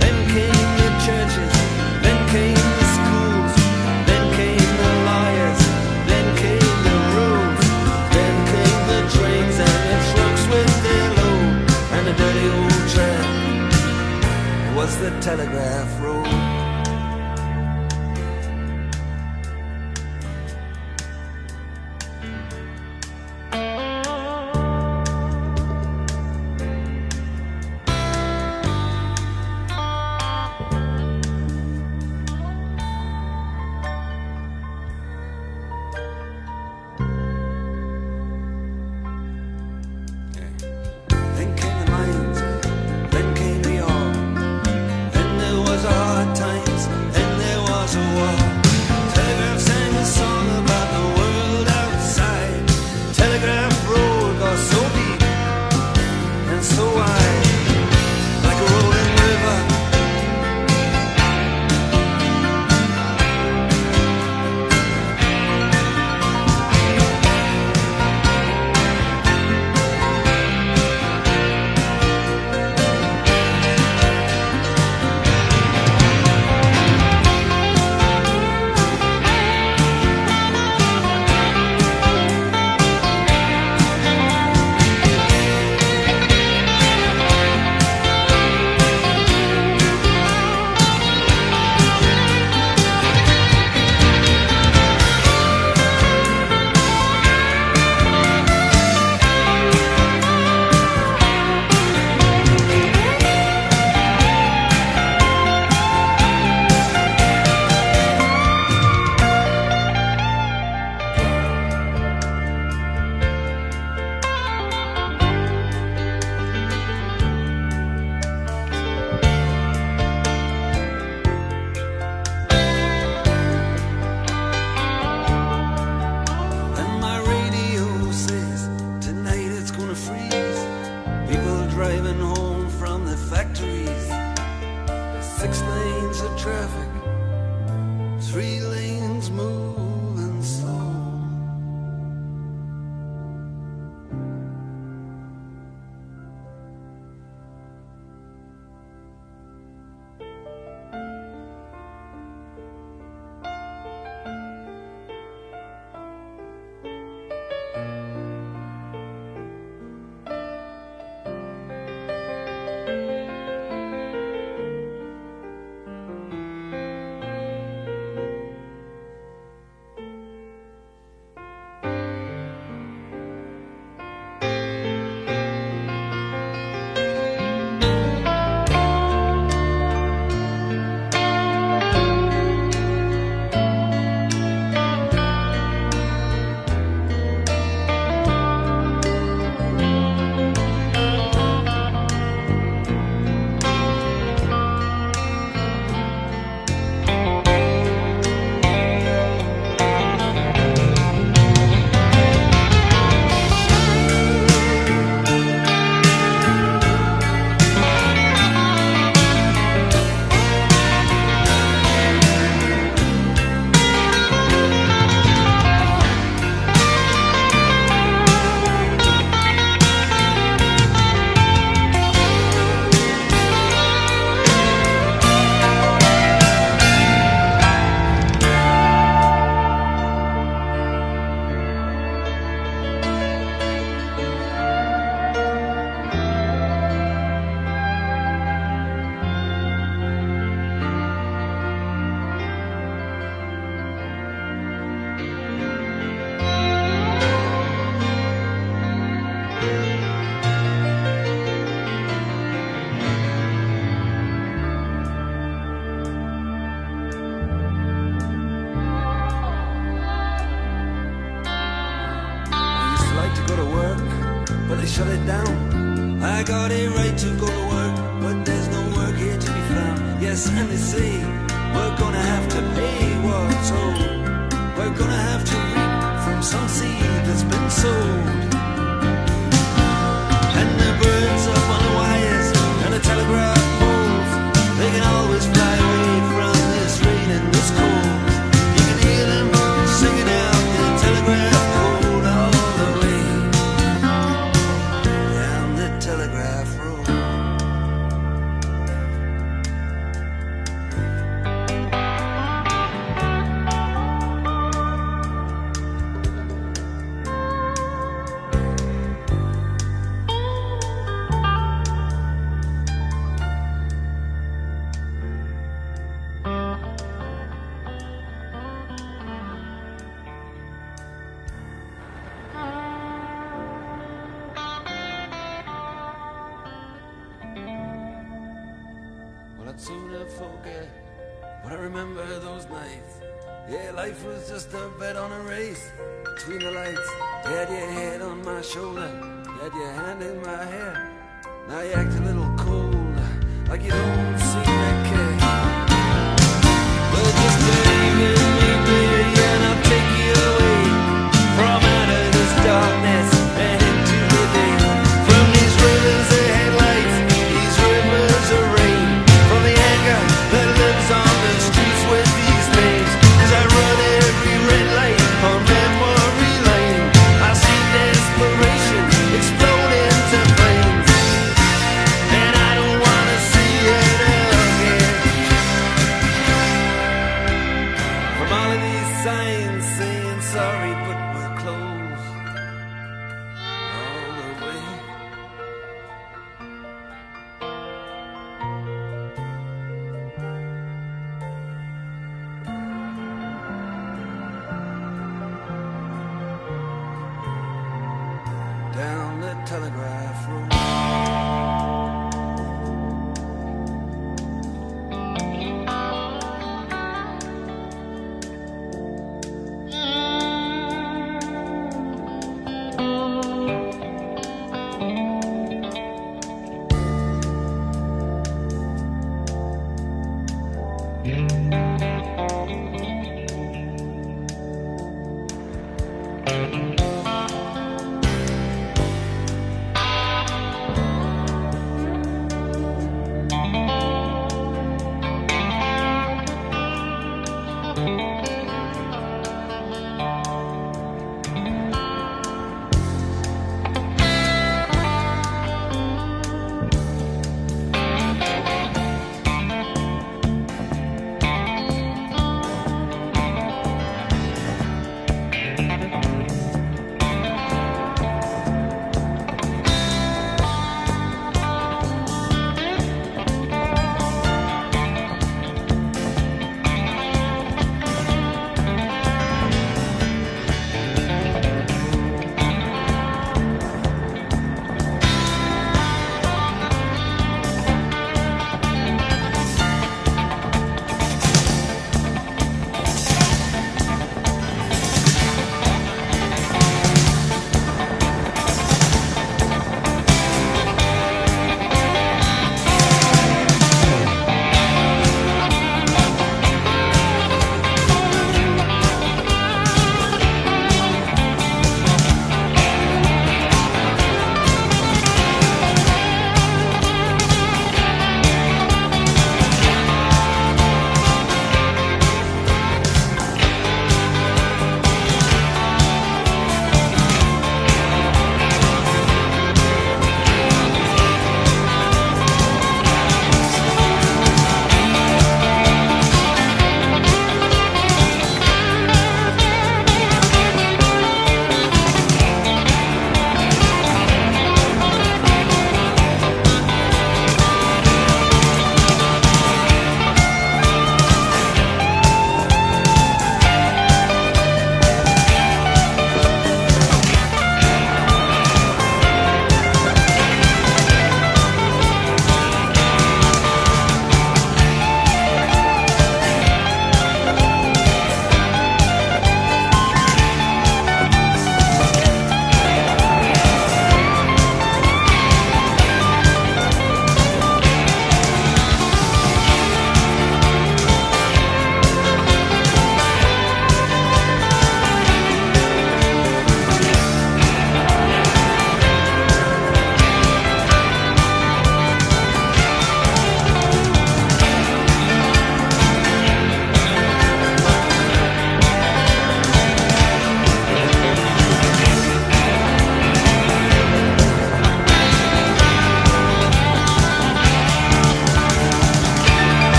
Then came the churches, then came the schools, then came the lawyers, then came the roads, then came the trains and the trucks with their load, and the dirty old track was the telegraph road. Then came the mines, then came the ore. Then there was hard times, then there was a war. Telegraph sang a song about the world outside. Telegraph road got so deep and so wide, like a rolling river. And my radio says tonight it's gonna freeze. People driving home from the factories. 6 lanes of traffic, 3 lanes moving slow. they shut it down. I got a right to go to work, but there's no work here to be found. Yes, and they say we're gonna have to pay what's owed. We're gonna have to reap from some seed that's been sowed. And the birds up on the wires and the telegraph poles, they can always fly away from this rain and this cold. You can hear them singing out the telegraph code all the way down the telegraph road. I'd sooner forget, but I remember those nights. Yeah, life was just a bet on a race between the lights. You had your head on my shoulder, you had your hand in my hair. Now you act a little cold, like you don't seem to care. But just believe in me, baby, and I'll take you away from out of this darkness and into the day. From these rivers of headlights, these rivers of rain, that lives on the streets with these names. As I run every red light on memory lane, I see desperation explode into flames, and I don't wanna see it again. From all of these signs saying sorry, but we're closed all the way. Down the telegraph road.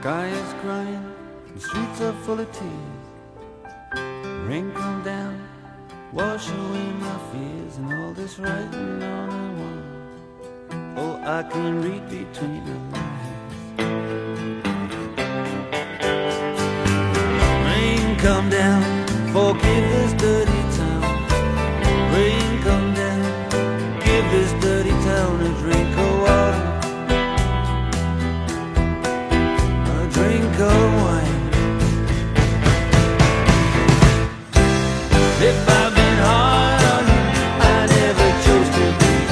Sky is crying, the streets are full of tears. Rain come down, wash away my fears, and all this writing on the wall, oh, I can read between the lines. Rain come down, forgive this dirty town. Rain come down, give this dirty town a drink of water, drink of wine. If I've been hard on you, I never chose to be.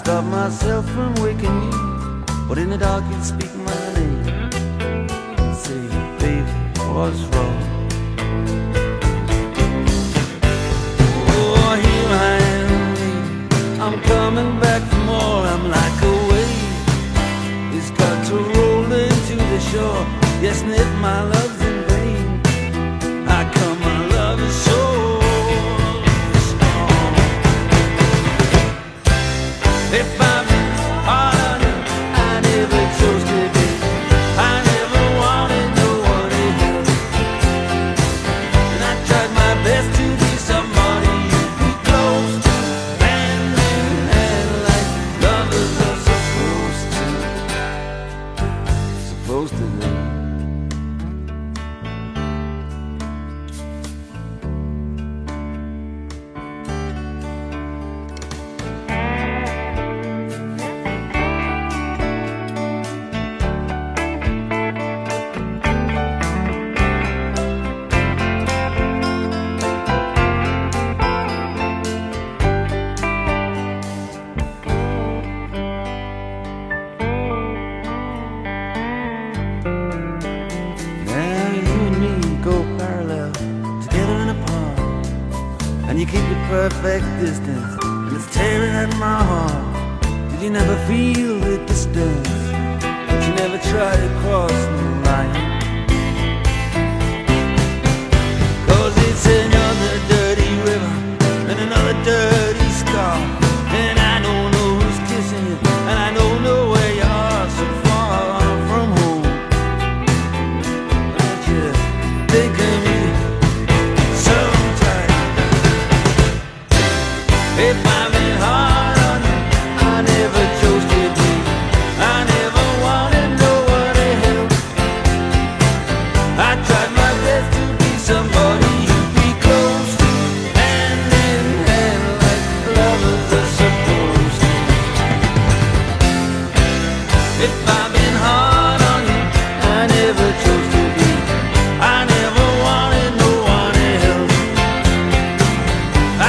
stop myself from waking you, but in the dark you'd speak my name. Say, baby, what's wrong? Oh, here I am, I'm coming back for more. I'm like a wave, it's got to roll into the shore. Yes, and if my love's in vain, how come my love is so strong? If I'm hard, I never chose to be. I never wanted no one to help, and I tried my best to be somebody you'd be close to, hand in hand like lovers are supposed to do. And you keep the perfect distance, and it's tearing at my heart. Did you never feel the distance? Did you never try to cross the line? 'Cause it's another dirty river and another dirty scar, and I don't know who's kissing you, and I don't know where you are, so far from home. But you think of me sometimes. If I'm in hard on you, I never chose to be. I never wanted no one to help. I tried my best to be somebody you'd be close to, hand in hand like lovers are supposed to. If I'm in hard on you, I never chose to be. I never wanted no one to help.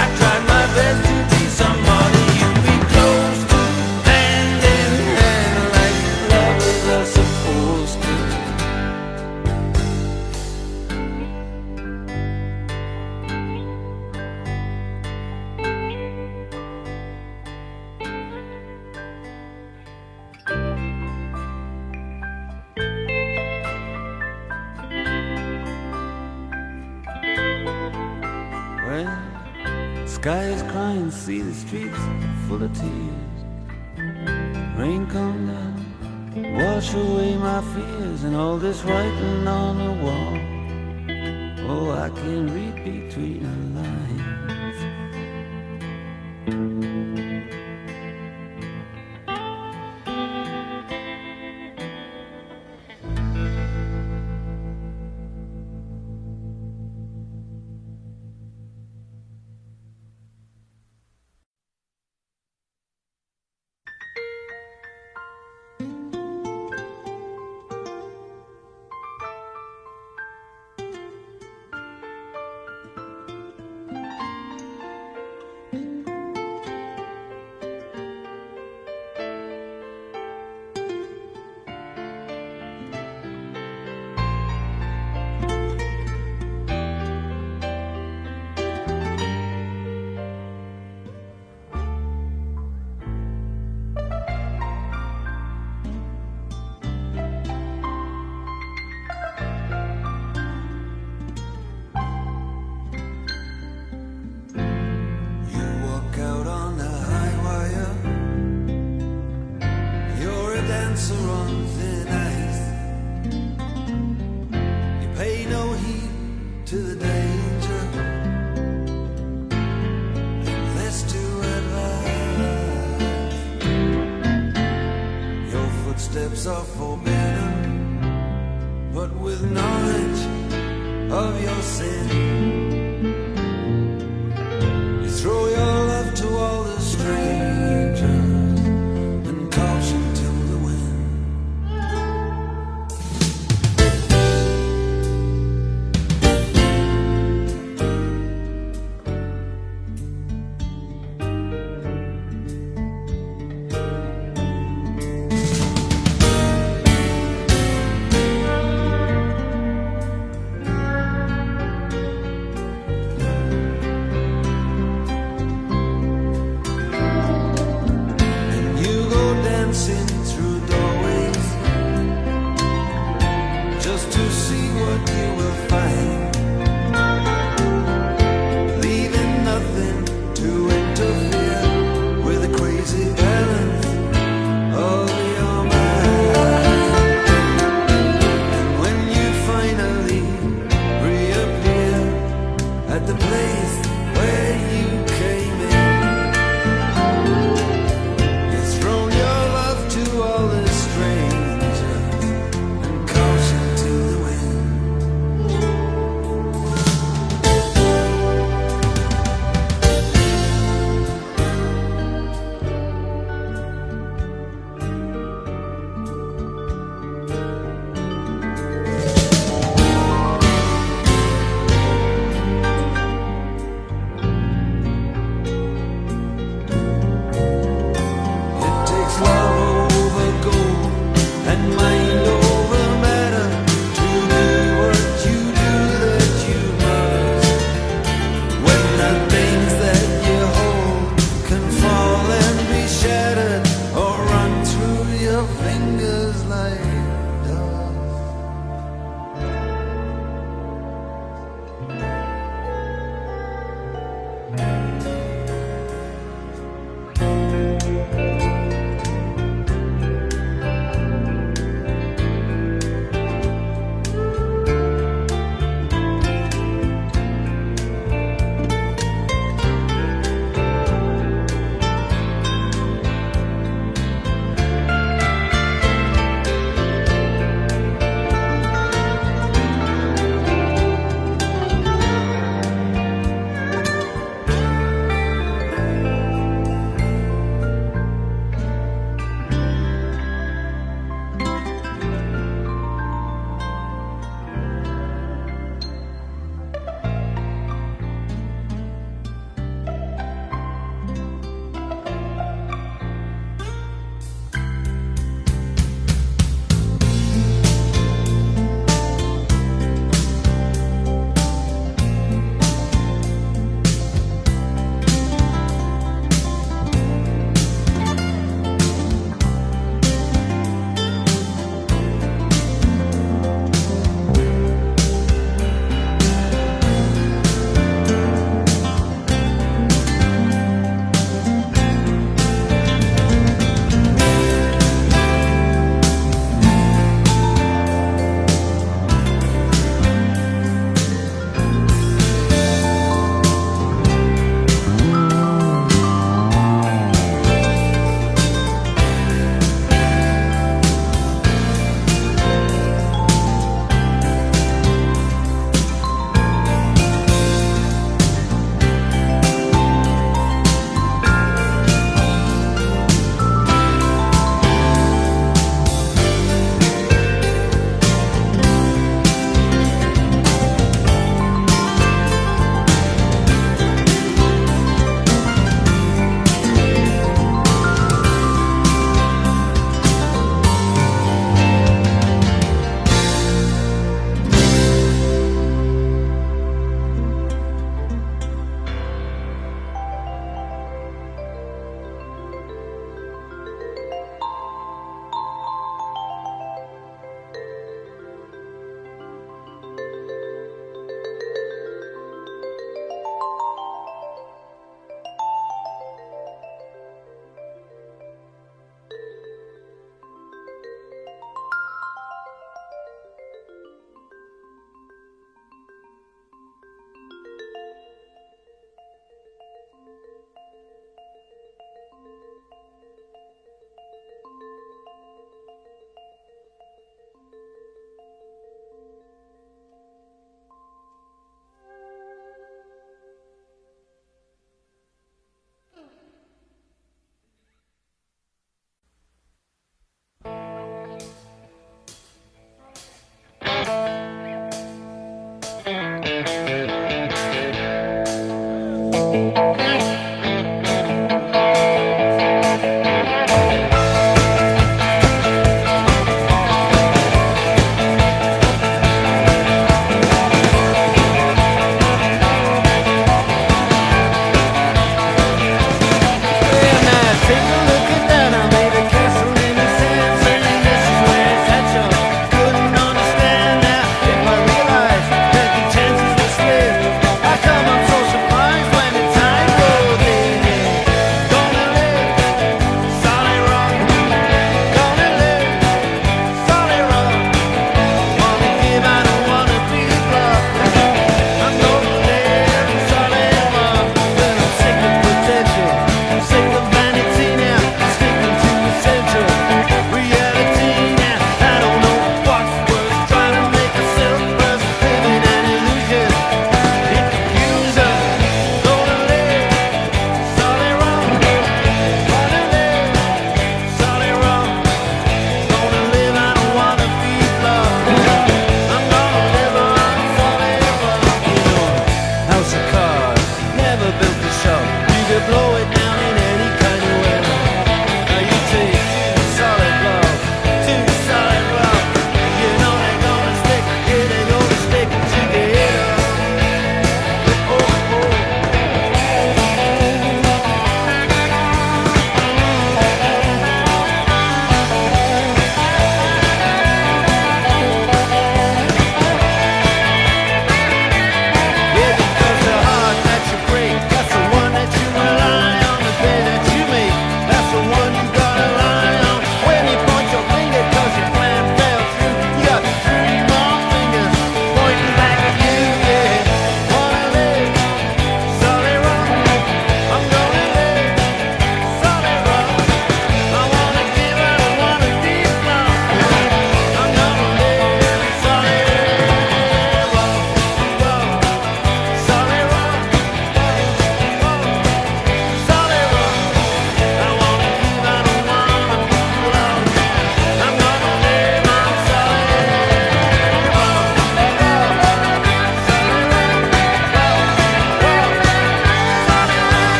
I tried my best to be somebody you'd be close to, hand in hand like lovers are supposed to. Well, sky is crying, see the streets full of tears. Rain come down, wash away my fears, and all this writing on the wall. Oh, I can read between the lines. Footsteps are forbidden, but with knowledge of your sin, you throw your love to all the strangers and caution to the wind. glancing through doorways just to see what you will find, leaving nothing to interfere with the crazy balance of your mind. And when you finally reappear at the place where you came in, you've thrown your love to all the strangers and caution to the wind. It takes love over gold and my